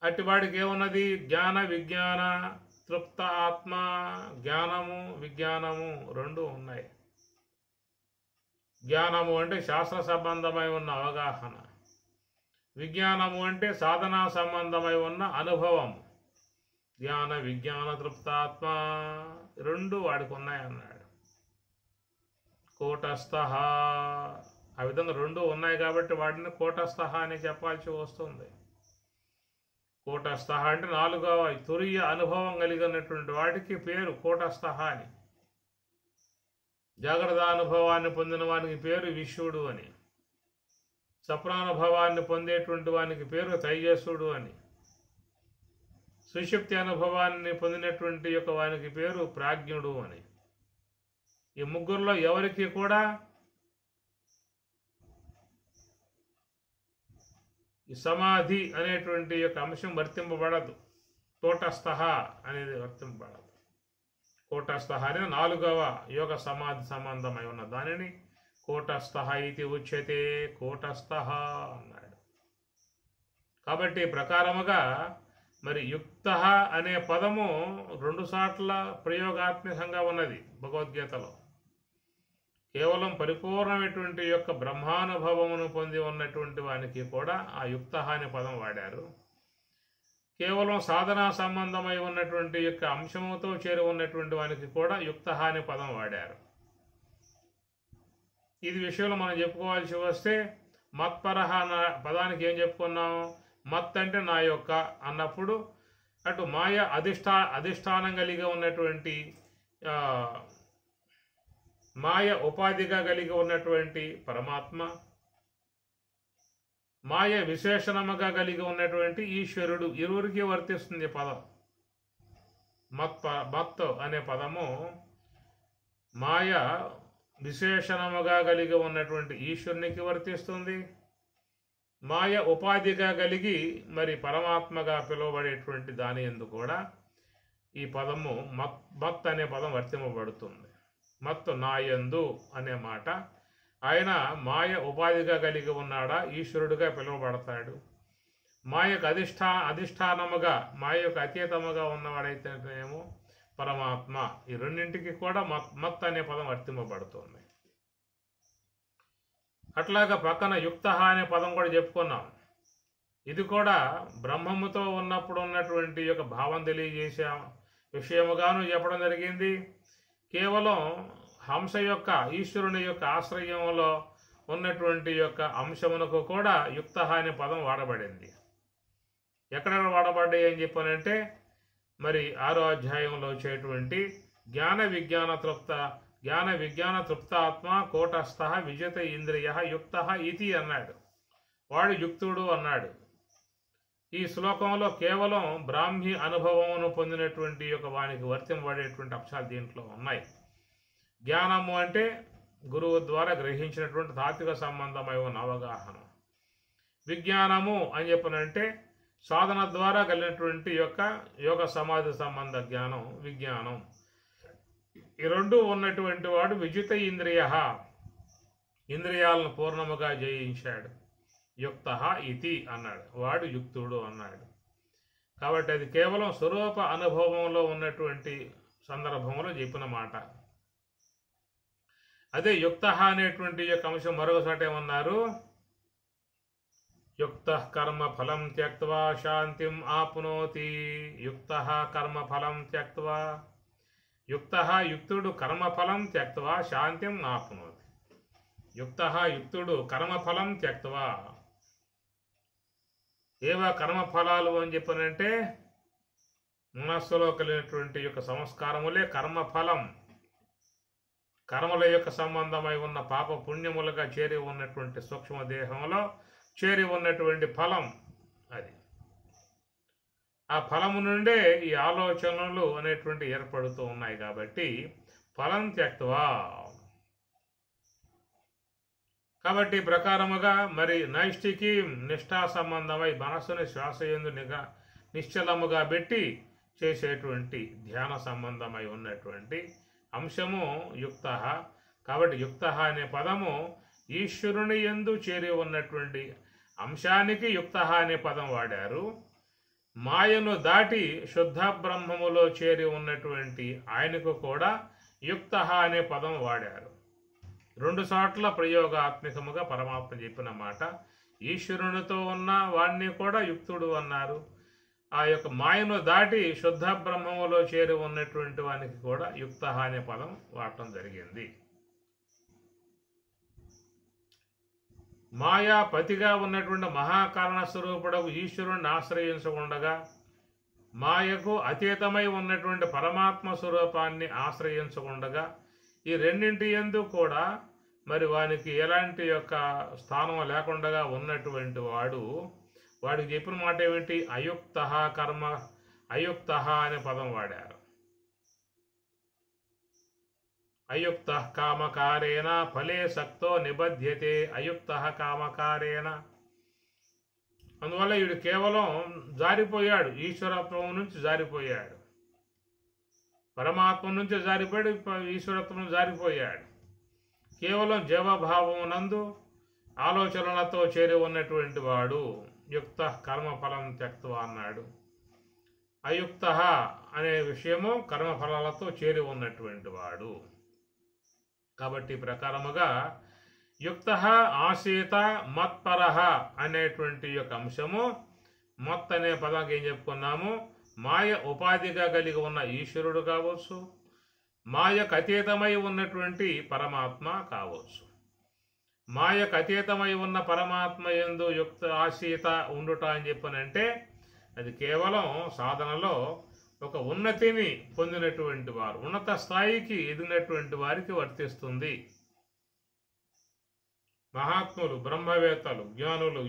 అట్టి వాడికి ఏమున్నది? జ్ఞాన విజ్ఞాన తృప్త ఆత్మ. జ్ఞానము విజ్ఞానము రెండు ఉన్నాయి. జ్ఞానము అంటే శాస్త్ర సంబంధమై ఉన్న అవగాహన, విజ్ఞానము అంటే సాధనా సంబంధమై ఉన్న అనుభవం. జ్ఞాన విజ్ఞాన తృప్తాత్మ రెండు వాడికి ఉన్నాయన్నాడు. కూటస్థ. ఆ విధంగా రెండు ఉన్నాయి కాబట్టి వాటిని కూటస్థ అని చెప్పాల్సి వస్తుంది. కూటస్థ అంటే నాలుగవ తురియ అనుభవం కలిగినటువంటి వాటికి పేరు కూటస్థ అని. జాగ్రత్త అనుభవాన్ని పొందిన వానికి పేరు విశ్వడు అని. స్వప్నానుభవాన్ని పొందేటువంటి వానికి పేరు తైజసుడు అని. సుషుప్తి అనుభవాన్ని పొందినటువంటి యొక్క వానికి పేరు ప్రాజ్ఞుడు అని. ఈ ముగ్గురులో ఎవరికి కూడా ఈ సమాధి అనేటువంటి యొక్క అంశం వర్తింపబడదు. కూటస్థ అనేది వర్తింపబడదు. కూటస్థ అనేది నాలుగవ యోగ సమాధి సంబంధమై ఉన్న దానిని కూటస్థ ఇది ఉచ్యతే, కూటస్థ అన్నాడు. కాబట్టి ప్రకారముగా మరి యుక్త అనే పదము 2 సార్ల ప్రయోగాత్మకంగా ఉన్నది భగవద్గీతలో. కేవలం పరిపూర్ణమైనటువంటి యొక్క బ్రహ్మానుభవమును పొంది ఉన్నటువంటి వానికి కూడా ఆ యుక్త అనే పదం వాడారు. కేవలం సాధనా సంబంధమై ఉన్నటువంటి యొక్క అంశముతో చేరి ఉన్నటువంటి వానికి కూడా యుక్త అనే పదం వాడారు. ఇది విషయంలో మనం చెప్పుకోవాల్సి వస్తే మత్పరహ అన్న పదానికి ఏం చెప్పుకున్నాం? మత్ అంటే నా యొక్క అన్నప్పుడు అటు మాయ అధిష్టానం కలిగి ఉన్నటువంటి మాయ ఉపాధిగా కలిగి ఉన్నటువంటి పరమాత్మ, మాయ విశేషణముగా కలిగి ఉన్నటువంటి ఈశ్వరుడు, ఇరువురికి వర్తిస్తుంది పదం. మత్ అనే పదము మాయ విశేషణముగా కలిగి ఉన్నటువంటి ఈశ్వరునికి వర్తిస్తుంది. మాయ ఉపాధిగా కలిగి మరి పరమాత్మగా పిలువబడేటువంటి దాని యందు కూడా ఈ పదము మత్ అనే పదం వర్తింపబడుతుంది. మత్తు నాయందు అనే మాట, ఆయన మాయ ఉపాధిగా కలిగి ఉన్నాడా, ఈశ్వరుడుగా పిలువబడతాడు. మాయకు అధిష్టానముగా మాయకు అతీతముగా ఉన్నవాడైతేనేమో పరమాత్మ. ఈ రెండింటికి కూడా మత్ అనే పదం వర్తింపబడుతుంది. అట్లాగా పక్కన యుక్త అనే పదం కూడా చెప్పుకున్నాం. ఇది కూడా బ్రహ్మముతో ఉన్నప్పుడు ఉన్నటువంటి యొక్క భావం తెలియజేసే విషయముగాను చెప్పడం జరిగింది. కేవలం హంస యొక్క ఈశ్వరుని యొక్క ఆశ్రయంలో ఉన్నటువంటి యొక్క అంశమునకు కూడా యుక్త అనే పదం వాడబడింది. ఎక్కడెక్కడ వాడబడ్డాయి అని చెప్పానంటే మరి 6వ అధ్యాయంలో వచ్చేటువంటి జ్ఞాన విజ్ఞాన తృప్తాత్మ కూటస్థ విజిత ఇంద్రియ యుక్త ఇతి అన్నాడు. వాడు యుక్తుడు అన్నాడు. ఈ శ్లోకంలో కేవలం బ్రాహ్మీ అనుభవమును పొందినటువంటి యొక్క వానికి వర్తింపబడేటువంటి అంశాలు దీంట్లో ఉన్నాయి. జ్ఞానము అంటే గురువు ద్వారా గ్రహించినటువంటి తాత్విక సంబంధమై ఉన్న అవగాహన. విజ్ఞానము అని చెప్పనంటే సాధన ద్వారా కలిగినటువంటి యొక్క యోగ సమాధి సంబంధ జ్ఞానం విజ్ఞానం. ఈ రెండు ఉన్నటువంటి వాడు విజిత ఇంద్రియాలను పూర్ణముగా జయించాడు. యుక్త ఇతి అన్నాడు, వాడు యుక్తుడు అన్నాడు. కాబట్టి అది కేవలం స్వరూప అనుభవంలో ఉన్నటువంటి సందర్భంలో చెప్పిన మాట. అదే యుక్త అనేటువంటి యొక్క అంశం మరొకసారి ఏమన్నారు? యుక్త కర్మ ఫలం త్యక్త్వా శాంతిం ఆప్నోతి. యుక్త కర్మ ఫలం త్యక్త్వా, యుక్తుడు కర్మఫలం త్యక్త్వా శాంతిం ఆప్నోతి. యుక్తుడు కర్మఫలం త్యక్త్వా. ఏవా కర్మఫలాలు అని చెప్పనంటే మనస్సులో కలిగినటువంటి యొక్క సంస్కారములే కర్మఫలం. కర్మల యొక్క సంబంధమై ఉన్న పాప పుణ్యములుగా చేరి ఉన్నటువంటి సూక్ష్మదేహంలో చేరి ఉన్నటువంటి ఫలం అది. ఆ ఫలము నుండే ఈ ఆలోచనలు అనేటువంటి ఏర్పడుతూ ఉన్నాయి. కాబట్టి ఫలం త్యక్త్వా. కాబట్టి ప్రకారముగా మరి నైష్టికి నిష్ఠా సంబంధమై మనస్సుని శ్వాసయందు నిశ్చలముగా పెట్టి చేసేటువంటి ధ్యాన సంబంధమై ఉన్నటువంటి అంశము యుక్త. కాబట్టి యుక్త అనే పదము ఈశ్వరుని యందు చేరి ఉన్నటువంటి అంశానికి యుక్త అనే పదం వాడారు. మాయను దాటి శుద్ధ బ్రహ్మములో చేరి ఉన్నటువంటి ఆయనకు కూడా యుక్త అనే పదం వాడారు. 2 సార్ల ప్రయోగాత్మకముగా పరమాత్మ చెప్పిన మాట. ఈశ్వరునితో ఉన్న వాణ్ణి కూడా యుక్తుడు అన్నారు. ఆ యొక్క మాయను దాటి శుద్ధ బ్రహ్మములో చేరి ఉన్నటువంటి వానికి కూడా యుక్త అనే పదం వాడటం జరిగింది. మాయాపతిగా ఉన్నటువంటి మహాకారణ స్వరూపుడకు ఈశ్వరుణ్ణి ఆశ్రయించకుండగా మాయకు అతీతమై ఉన్నటువంటి పరమాత్మ స్వరూపాన్ని ఆశ్రయించకుండగా ఈ రెండింటి యందు కూడా మరి వానికి ఎలాంటి యొక్క స్థానం లేకుండా ఉన్నటువంటి వాడికి చెప్పిన మాట ఏమిటి? అయుక్త కర్మ, అయుక్త అనే పదం వాడారు. అయుక్త కామకారేణ ఫలే సక్తో నిబధ్యతే, అయుక్త కామకారేణ. అందువల్ల వీడు కేవలం జారిపోయాడు, ఈశ్వరత్వం నుంచి జారిపోయాడు, పరమాత్మ నుంచి జారిపోయాడు, ఈశ్వరత్వం జారిపోయాడు. కేవలం జీవభావం నందు ఆలోచనలతో చేరి ఉన్నటువంటి వాడు యుక్త కర్మఫలం త్యక్త్వ అన్నాడు. అయుక్త అనే విషయము కర్మఫలాలతో చేరి ఉన్నటువంటి వాడు. కాబట్టి ప్రకారముగా యుక్త ఆశీత మత్పర అనేటువంటి యొక్క అంశము, మత్ అనే పదానికి ఏం చెప్పుకున్నాము? మాయ ఉపాధిగా కలిగి ఉన్న ఈశ్వరుడు కావచ్చు, మాయకు అతీతమై ఉన్నటువంటి పరమాత్మ కావచ్చు. మాయకు అతీతమై ఉన్న పరమాత్మ యందు యుక్త ఆశీత ఉండుట అని చెప్పనంటే అది కేవలం సాధనలో ఒక ఉన్నతిని పొందినటువంటి వారు, ఉన్నత స్థాయికి ఎదిగినటువంటి వారికి వర్తిస్తుంది. మహాత్ములు, బ్రహ్మవేత్తలు, జ్ఞానులు,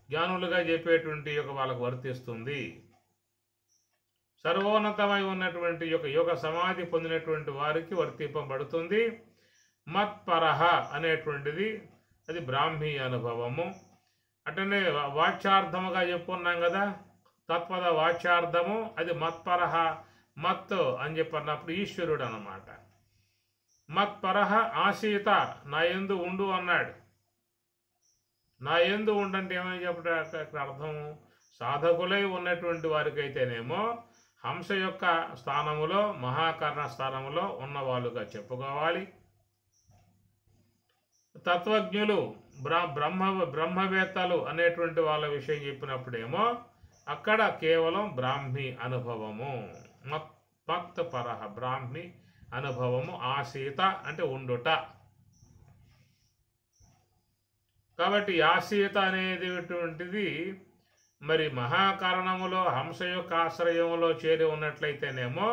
జ్ఞానులుగా చెప్పేటువంటి యొక్క వాళ్ళకు వర్తిస్తుంది. సర్వోన్నతమై ఉన్నటువంటి యొక్క యోగ సమాధి పొందినటువంటి వారికి వర్తింపబడుతుంది. మత్పరహ అనేటువంటిది అది బ్రాహ్మీ అనుభవము. అటనే వాచ్యార్థముగా చెప్పుకున్నాం కదా, తత్పద వాచ్యార్థము అది మత్పరహ. మత్ అని చెప్పినప్పుడు ఈశ్వరుడు అన్నమాట. మత్పరహ ఆశీత, నా యందు ఉండు అన్నాడు. నా యందు ఉండంటే ఏమని చెప్పడం ఇక్కడ అర్థము? సాధకులై ఉన్నటువంటి వారికైతేనేమో హంస యొక్క స్థానములో, మహాకర్ణ స్థానములో ఉన్నవాళ్ళుగా చెప్పుకోవాలి. తత్వజ్ఞులు, బ్రహ్మవేత్తలు అనేటువంటి వాళ్ళ విషయం చెప్పినప్పుడేమో అక్కడ కేవలం బ్రాహ్మీ అనుభవము. మత్ పరహ, బ్రాహ్మీ అనుభవము. ఆశీత అంటే ఉండుట. కాబట్టి ఆశీత అనేటువంటిది మరి మహాకారణములో హంస యొక్క ఆశ్రయంలో చేరి ఉన్నట్లయితేనేమో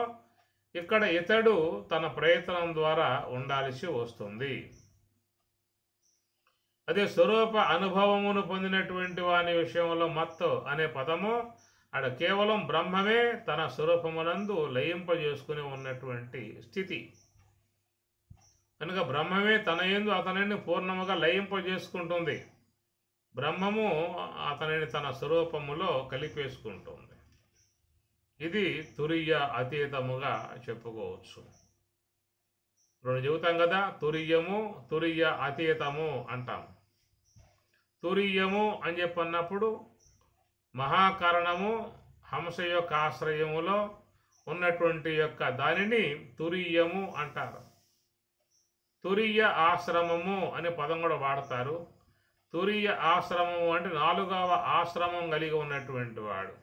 ఇక్కడ ఇతడు తన ప్రయత్నం ద్వారా ఉండాల్సి వస్తుంది. అదే స్వరూప అనుభవమును పొందినటువంటి వాని విషయంలో మత్ అనే పదము ఆడ కేవలం బ్రహ్మమే తన స్వరూపమునందు లయింపజేసుకుని ఉన్నటువంటి స్థితి కనుక బ్రహ్మమే తన యందు అతనిని పూర్ణముగా లయింపజేసుకుంటుంది. బ్రహ్మము అతనిని తన స్వరూపములో కలిపేసుకుంటుంది. ఇది తురియ అతీతముగా చెప్పుకోవచ్చు. రెండు చెబుతాం కదా, తురియము, తురియ అతీతము అంటాం. తురియము అని చెప్పన్నప్పుడు మహాకారణము హంస యొక్క ఆశ్రయములో ఉన్నటువంటి యొక్క దానిని తురియము అంటారు. తురియ ఆశ్రమము అనే పదం కూడా వాడతారు. తురియ ఆశ్రమము అంటే 4వ ఆశ్రమం కలిగి ఉన్నటువంటి వాడు.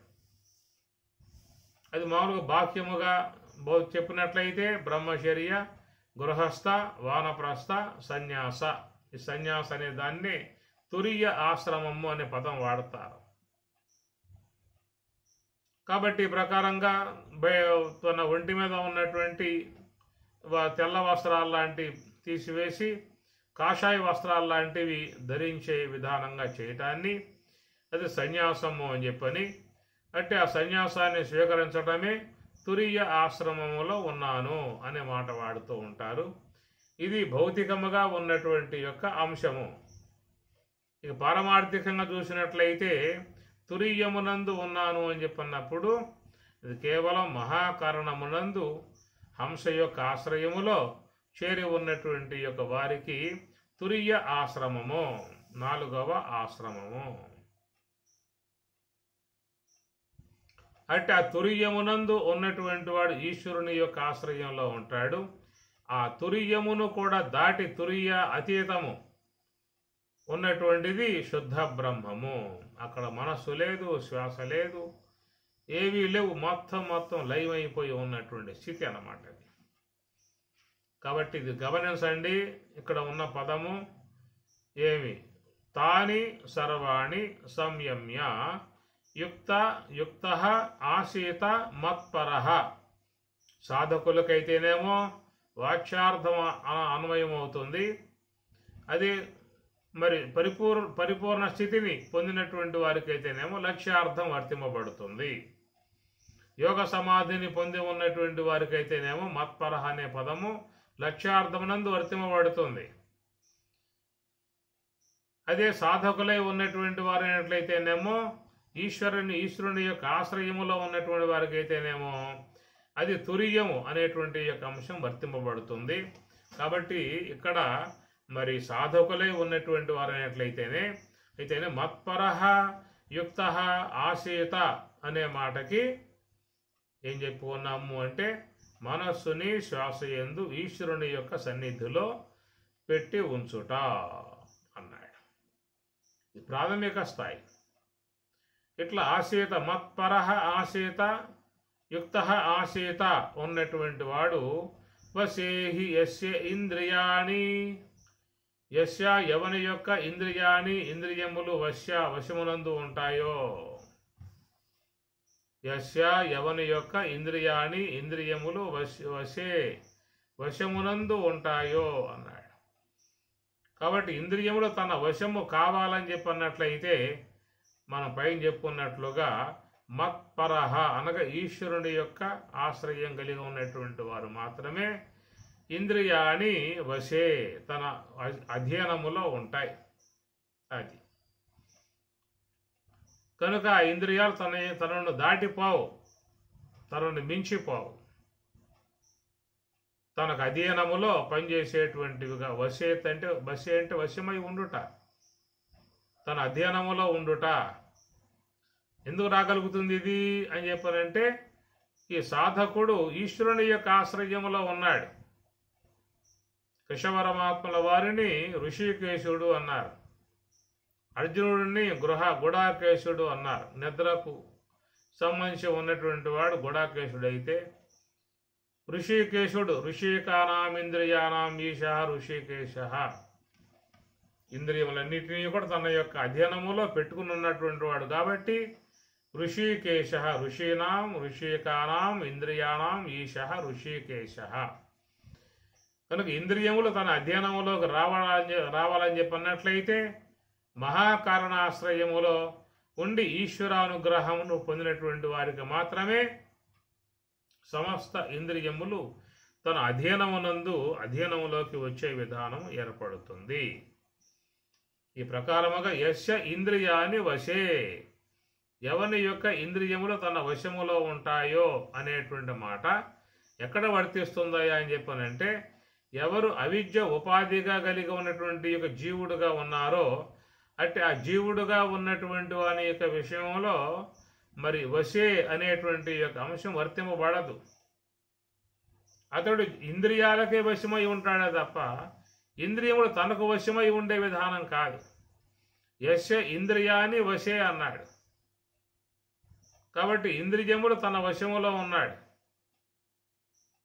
అది మామూలుగా బాహ్యముగా చెప్పినట్లయితే బ్రహ్మచర్య, గృహస్థ, వానప్రస్థ, సన్యాస. ఈ సన్యాస అనే దాన్ని తురియ ఆశ్రమము అనే పదం వాడతారు. కాబట్టి ప్రకారంగా తన ఒంటి మీద ఉన్నటువంటి తెల్ల వస్త్రాలు లాంటివి తీసివేసి కాషాయ వస్త్రాలు లాంటివి ధరించే విధానంగా చేయటాన్ని అది సన్యాసము అని చెప్పని, అంటే ఆ సన్యాసాన్ని స్వీకరించడమే తురియ ఆశ్రమములో ఉన్నాను అనే మాట వాడుతూ ఉంటారు. ఇది భౌతికముగా ఉన్నటువంటి యొక్క అంశము. ఇక పారమార్థికంగా చూసినట్లయితే తురియమునందు ఉన్నాను అని చెప్పినప్పుడు ఇది కేవలం మహాకారణమునందు హంస యొక్క ఆశ్రయములో చేరి ఉన్నటువంటి యొక్క వారికి తురియ ఆశ్రమము, 4వ ఆశ్రమము. అంటే ఆ తురియమునందు ఉన్నటువంటి వాడు ఈశ్వరుని యొక్క ఆశ్రయంలో ఉంటాడు. ఆ తురియమును కూడా దాటి తురియ అతీతము ఉన్నటువంటిది శుద్ధ బ్రహ్మము. అక్కడ మనస్సు లేదు, శ్వాస లేదు, ఏవీ లేవు, మొత్తం లయమైపోయి ఉన్నటువంటి స్థితి అన్నమాట. కాబట్టి ఇది గమనించండి. ఇక్కడ ఉన్న పదము ఏమి తాని సర్వాణి సంయమ్య యుక్త ఆసీత మత్పరః. సాధకులకైతేనేమో వాచ్యార్థం అన్వయం అవుతుంది. అది మరి పరిపూర్ణ స్థితిని పొందినటువంటి వారికైతేనేమో లక్ష్యార్థం వర్తింపబడుతుంది. యోగ సమాధిని పొంది ఉన్నటువంటి వారికైతేనేమో మత్పరః అనే పదము లక్ష్యార్థమునందు వర్తింపబడుతుంది. అదే సాధకులై ఉన్నటువంటి వారు అయినట్లయితేనేమో ఈశ్వరుని యొక్క ఆశ్రయములో ఉన్నటువంటి వారికి అయితేనేమో అది తురియము అనేటువంటి యొక్క అంశం వర్తింపబడుతుంది. కాబట్టి ఇక్కడ మరి సాధకులై ఉన్నటువంటి వారు అయితేనే మత్పరః యుక్త ఆసీత అనే మాటకి ఏం చెప్పుకున్నాము అంటే మనస్సుని శ్వాసయందు ఈశ్వరుని యొక్క సన్నిధిలో పెట్టి ఉంచుట అన్నాడు. ఇది ప్రాథమిక స్థాయి. ఇట్లా ఆసీత మత్పరః ఆసీత యుక్త ఆసీత ఉన్నటువంటి వాడు వసేహి యస్య ఇంద్రియాణి, యస్య ఎవని యొక్క ఇంద్రియాని ఇంద్రియములు వశమునందు ఉంటాయో, యస్య ఎవని యొక్క ఇంద్రియాని ఇంద్రియములు వశమునందు ఉంటాయో అన్నాడు. కాబట్టి ఇంద్రియములు తన వశము కావాలని చెప్పన్నట్లయితే మనం పైన చెప్పుకున్నట్లుగా మత్పరః అనగా ఈశ్వరుని యొక్క ఆశ్రయం కలిగి ఉన్నటువంటి వారు మాత్రమే ఇంద్రియాని వశే తన అధీనములో ఉంటాయి. అది కనుక ఆ ఇంద్రియాలు తనను దాటిపోవు, తనను మించిపోవు, తనకు అధీనములో పనిచేసేటువంటివిగా వశే అంటే వశమై ఉండుట, తన అధ్యయనములో ఉండుట. ఎందుకు రాగలుగుతుంది ఇది అని చెప్పారంటే ఈ సాధకుడు ఈశ్వరుని యొక్క ఆశ్రయములో ఉన్నాడు. కృష్ణపరమాత్మల వారిని ఋషికేశుడు అన్నారు, అర్జునుడిని గుడాకేశుడు అన్నారు. నిద్రకు సంబంధించి ఉన్నటువంటి వాడు గుడాకేశుడు అయితే ఋషికేశుడు ఋషికానాం ఇంద్రియానాం ఈశః ఋషికేశః, ఇంద్రియములన్నిటినీ కూడా తన యొక్క అధ్యయనములో పెట్టుకుని ఉన్నటువంటి వాడు కాబట్టి ఋషికేశః, ఋషీనాం ఋషికానాం ఇంద్రియానాం ఈశః ఋషికేశః. కనుక ఇంద్రియములు తన అధ్యయనములోకి రావాలని చెప్పన్నట్లయితే మహాకారణాశ్రయములో ఉండి ఈశ్వరానుగ్రహమును పొందినటువంటి వారికి మాత్రమే సమస్త ఇంద్రియములు తన అధ్యయనములోకి వచ్చే విధానం ఏర్పడుతుంది. ఈ ప్రకారముగా యస్య ఇంద్రియాని వశే, ఎవని యొక్క ఇంద్రియములు తన వశములో ఉంటాయో అనేటువంటి మాట ఎక్కడ వర్తిస్తుందయా అని చెప్పానంటే ఎవరు అవిద్య ఉపాధిగా కలిగి ఉన్నటువంటి యొక్క జీవుడుగా ఉన్నారో అంటే ఆ జీవుడుగా ఉన్నటువంటి వాని యొక్క విషయంలో మరి వశే అనేటువంటి యొక్క అంశం వర్తింపబడదు. అతడు ఇంద్రియాలకే వశమై ఉంటాడే తప్ప ఇంద్రియములు తనకు వశమై ఉండే విధానం కాదు. యస్య ఇంద్రియాని వశే అన్నాడు కాబట్టి ఇంద్రియములు తన వశములో ఉన్నాడు.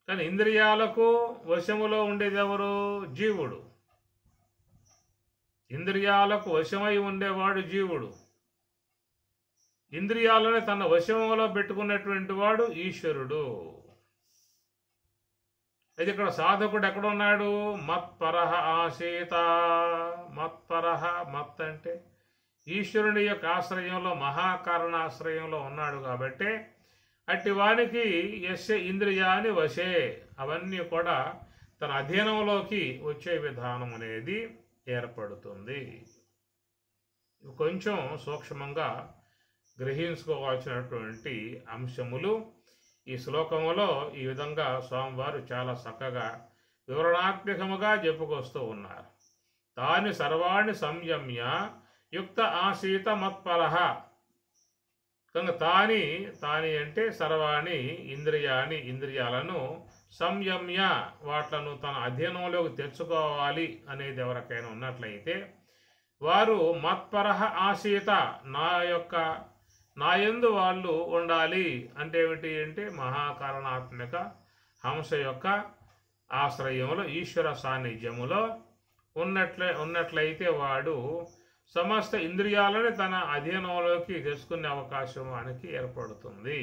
కానీ ఇంద్రియాలకు వశములో ఉండేది ఎవరు? జీవుడు. ఇంద్రియాలకు వశమై ఉండేవాడు జీవుడు. ఇంద్రియాలని తన వశములో పెట్టుకున్నటువంటి వాడు ఈశ్వరుడు. అయితే ఇక్కడ సాధకుడు ఎక్కడున్నాడు? మత్పరః ఆసీత. మత్పరః, మత్ అంటే ఈశ్వరుని యొక్క ఆశ్రయంలో మహాకారణాశ్రయంలో ఉన్నాడు కాబట్టి అట్టి వానికి యస్య ఇంద్రియాని వశే, అవన్నీ కూడా తన అధీనంలోకి వచ్చే విధానం అనేది ఏర్పడుతుంది. కొంచెం సూక్ష్మంగా గ్రహించుకోవాల్సినటువంటి అంశములు ఈ శ్లోకములో ఈ విధంగా స్వామివారు చాలా చక్కగా వివరణాత్మకముగా చెప్పుకొస్తూ ఉన్నారు. తాని సర్వాణి సంయమ్య యుక్త ఆసీత మత్పరః. కనుక తాని అంటే సర్వాణి ఇంద్రియాని ఇంద్రియాలను సంయమ్య వాట్లను తన అధీనంలోకి తెచ్చుకోవాలి అనేది ఎవరికైనా ఉన్నట్లయితే వారు మత్పరః ఆసీత, నా యందు వాళ్ళు ఉండాలి. అంటే ఏమిటి అంటే మహాకారణాత్మక హంస యొక్క ఆశ్రయములో ఈశ్వర సాన్నిధ్యములో ఉన్నట్లయితే వాడు సమస్త ఇంద్రియాలని తన అధీనంలోకి తెచ్చుకునే అవకాశం ఆయనకి ఏర్పడుతుంది.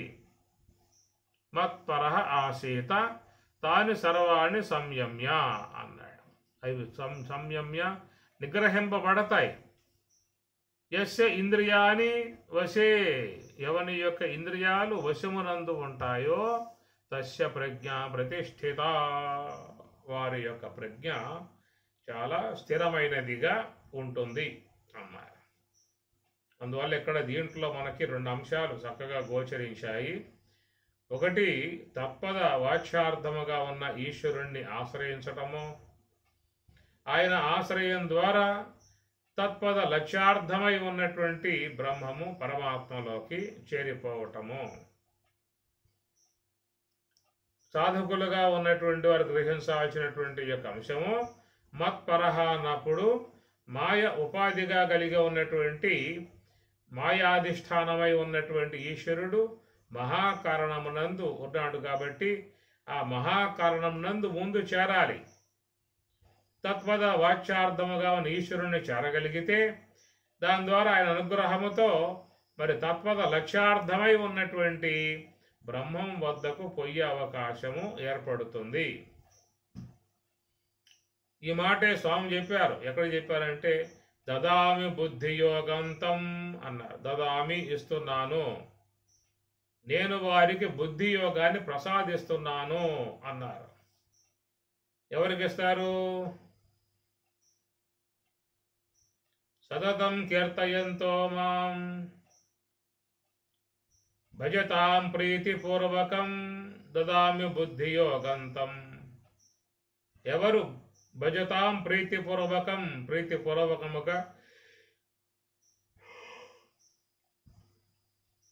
మత్పరః ఆసీత తాని సర్వాణి సంయమ్య అన్నాడు. అవి సంయమ్య నిగ్రహింపబడతాయి. యస్య ఇంద్రియాని వశే, ఎవని యొక్క ఇంద్రియాలు వశమునందు ఉంటాయో తస్య ప్రజ్ఞ ప్రతిష్ఠిత, వారి యొక్క ప్రజ్ఞ చాలా స్థిరమైనదిగా ఉంటుంది అన్నారు. అందువల్ల ఇక్కడ దీంట్లో మనకి 2 అంశాలు చక్కగా గోచరించాయి. ఒకటి, తత్పద వాచ్యార్థముగా ఉన్న ఈశ్వరుణ్ణి ఆశ్రయించటము, ఆయన ఆశ్రయం ద్వారా తత్పద లక్ష్యార్థమై ఉన్నటువంటి బ్రహ్మము పరమాత్మలోకి చేరిపోవటము. సాధకులుగా ఉన్నటువంటి వారు గ్రహించాల్సినటువంటి యొక్క అంశము మత్పరహ అన్నప్పుడు మాయ ఉపాధిగా కలిగి ఉన్నటువంటి మాయాధిష్టానమై ఉన్నటువంటి ఈశ్వరుడు మహాకారణమునందు ఉన్నాడు కాబట్టి ఆ మహాకారణమునందు ముందు చేరాలి. తత్పద వాచ్యార్థముగా ఉన్న ఈశ్వరుణ్ణి చేరగలిగితే దాని ద్వారా ఆయన అనుగ్రహముతో మరి తత్పద లక్ష్యార్థమై ఉన్నటువంటి బ్రహ్మం వద్దకు పోయే అవకాశము ఏర్పడుతుంది. ఈ మాటే స్వామి చెప్పారు. ఎక్కడ చెప్పారంటే దదామి బుద్ధియోగంతం అన్నారు. దదామి ఇస్తున్నాను, నేను వారికి బుద్ధి యోగాన్ని ప్రసాదిస్తున్నాను అన్నారు. ఎవరికి ఇస్తారు? సతతం కీర్తయంతో మాం భజతాం ప్రీతిపూర్వకం దదామి బుద్ధియోగంతం. ఎవరు భజతాం ప్రీతిపూర్వకం, ప్రీతిపూర్వకముగా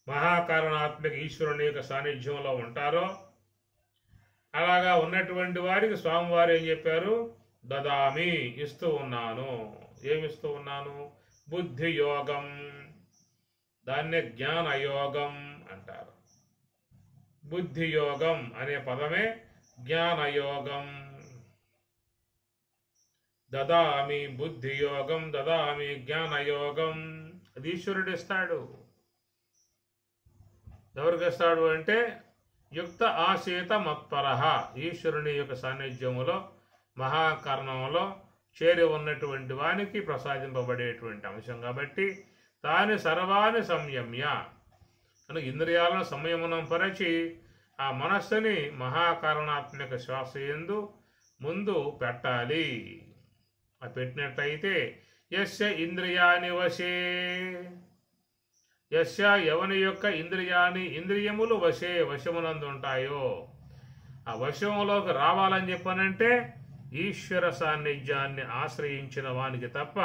మహాకారణాత్మక ఈశ్వరుని యొక్క సాన్నిధ్యంలో ఉంటారో అలాగా ఉన్నటువంటి వారికి స్వామివారు ఏం చెప్పారు? దదామి, ఇస్తూ ఉన్నాను. ఏమిస్తూ ఉన్నాను? బుద్ధి యోగం. దాన్నే జ్ఞానయోగం అంటారు. బుద్ధి యోగం అనే పదమే జ్ఞానయోగం. దదామి బుద్ధి యోగం, దదామి జ్ఞానయోగం. అది ఈశ్వరుడు ఇస్తాడు. ఎవరికి ఇస్తాడు అంటే యుక్త ఆశీత మత్పరః, ఈశ్వరుని యొక్క సాన్నిధ్యములో మహాకరణంలో చేరి ఉన్నటువంటి వానికి ప్రసాదింపబడేటువంటి అంశం కాబట్టి తాని సర్వాన్ని సంయమ్య అని ఇంద్రియాలను సంయమనం పరచి ఆ మనస్సుని మహాకారణాత్మక శ్వాస యందు ముందు పెట్టాలి. ఆ పెట్టినట్టయితే యస్య ఇంద్రియాని వశే, యస్య ఎవని యొక్క ఇంద్రియములు వశే వశమునందు ఉంటాయో, ఆ వశంలోకి రావాలని చెప్పనంటే ఈశ్వర సాన్నిధ్యాన్ని ఆశ్రయించిన వానికి తప్ప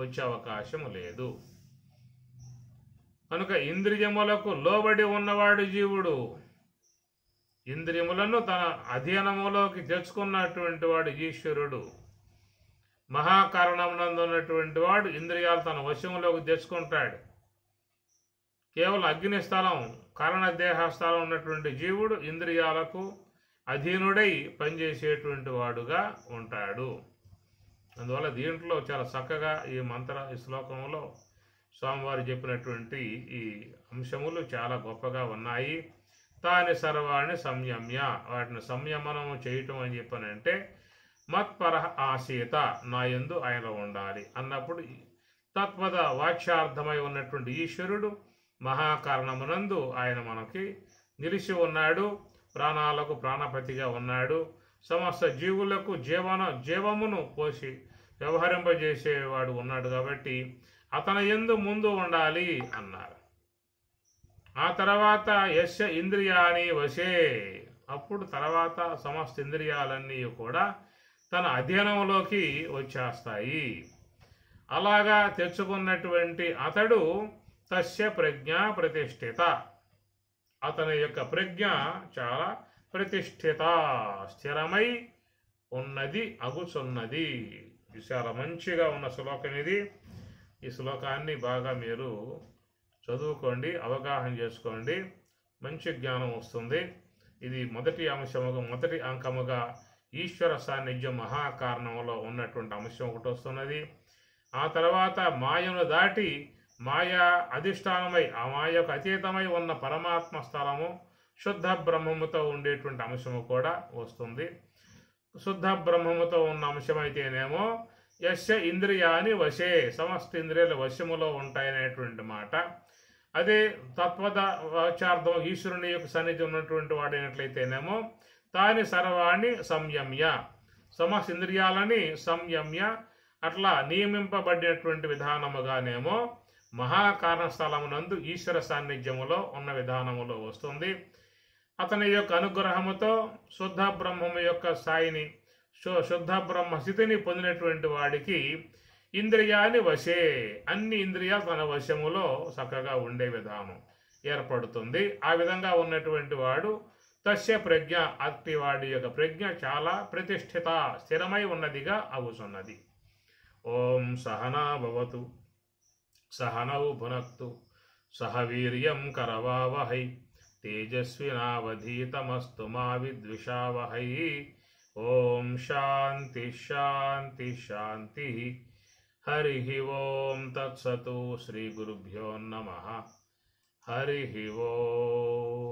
వచ్చే అవకాశం లేదు. కనుక ఇంద్రియములకు లోబడి ఉన్నవాడు జీవుడు. ఇంద్రియములను తన అధీనములోకి తెచ్చుకున్నటువంటి వాడు ఈశ్వరుడు. మహాకారణమునందు ఉన్నటువంటి వాడు ఇంద్రియాలు తన వశంలోకి తెచ్చుకుంటాడు. కేవలం అగ్నిస్థలం, కారణదేహ స్థలం ఉన్నటువంటి జీవుడు ఇంద్రియాలకు అధీనుడై పనిచేసేటువంటి వాడుగా ఉంటాడు. అందువల్ల దీంట్లో చాలా చక్కగా ఈ శ్లోకంలో స్వామివారు చెప్పినటువంటి ఈ అంశములు చాలా గొప్పగా ఉన్నాయి. తాని సర్వాణి సంయమ్య, వాటిని సంయమనము చేయటం అని చెప్పనంటే మత్పరః ఆసీత, నా యందు ఆయన ఉండాలి అన్నప్పుడు తత్పద వాచ్యార్థమై ఉన్నటువంటి ఈశ్వరుడు మహాకారణమునందు ఆయన మనకి నిలిచి ఉన్నాడు. ప్రాణాలకు ప్రాణపతిగా ఉన్నాడు. సమస్త జీవులకు జీవమును పోసి వ్యవహరింపజేసేవాడు ఉన్నాడు కాబట్టి అతని యందు ముందు ఉండాలి అన్నారు. ఆ తర్వాత యస్య ఇంద్రియాని వశే, అప్పుడు తర్వాత సమస్త ఇంద్రియాలన్నీ కూడా తన అధీనంలోకి వచ్చేస్తాయి. అలాగా తెచ్చుకున్నటువంటి అతడు తస్య ప్రజ్ఞ ప్రతిష్ఠిత, అతని యొక్క ప్రజ్ఞ చాలా ప్రతిష్ఠిత, స్థిరమై ఉన్నది, అగుచున్నది. చాలా మంచిగా ఉన్న శ్లోకం ఇది. ఈ శ్లోకాన్ని బాగా మీరు చదువుకోండి, అవగాహన చేసుకోండి, మంచి జ్ఞానం వస్తుంది. ఇది మొదటి అంకముగా ఈశ్వర సాన్నిధ్యం మహాకారణంలో ఉన్నటువంటి అంశం ఒకటి వస్తున్నది. ఆ తర్వాత మాయను దాటి మాయా అధిష్టానమై ఆ మాయకు అతీతమై ఉన్న పరమాత్మ స్థలము శుద్ధ బ్రహ్మముతో ఉండేటువంటి అంశము కూడా వస్తుంది. శుద్ధ బ్రహ్మముతో ఉన్న అంశమైతేనేమో యస్య ఇంద్రియాని వశే, సమస్త ఇంద్రియాల వశములో ఉంటాయనేటువంటి మాట. అదే తత్వద వాచార్థం ఈశ్వరుని యొక్క సన్నిధి ఉన్నటువంటి వాడైనట్లయితేనేమో తాని సర్వాణి సంయమ్య, సమస్త ఇంద్రియాలని సంయమ్య అట్లా నియమింపబడినటువంటి విధానముగానేమో మహాకారణ స్థలమునందు ఈశ్వర సాన్నిధ్యములో ఉన్న విధానములో వస్తుంది. అతని యొక్క అనుగ్రహముతో శుద్ధ బ్రహ్మము యొక్క స్థాయిని శుద్ధ బ్రహ్మ స్థితిని పొందినటువంటి వాడికి ఇంద్రియాని వశే, అన్ని ఇంద్రియాలు తన వశములో చక్కగా ఉండే విధానం ఏర్పడుతుంది. ఆ విధంగా ఉన్నటువంటి వాడు తస్య ప్రజ్ఞ, అట్టి వాడి యొక్క ప్రజ్ఞ చాలా ప్రతిష్ఠిత స్థిరమై ఉన్నదిగా అవుతున్నది. ఓం సహనా భవతు సహనౌ భునక్తు సహ వీర్యం కరవావహై తేజస్వినావధీతమస్తు మా విద్విషావహై. ఓం శాంతి శాంతి శాంతి. హరి ఓం తత్సతు. శ్రీ గురుభ్యో నమః. హరి ఓం.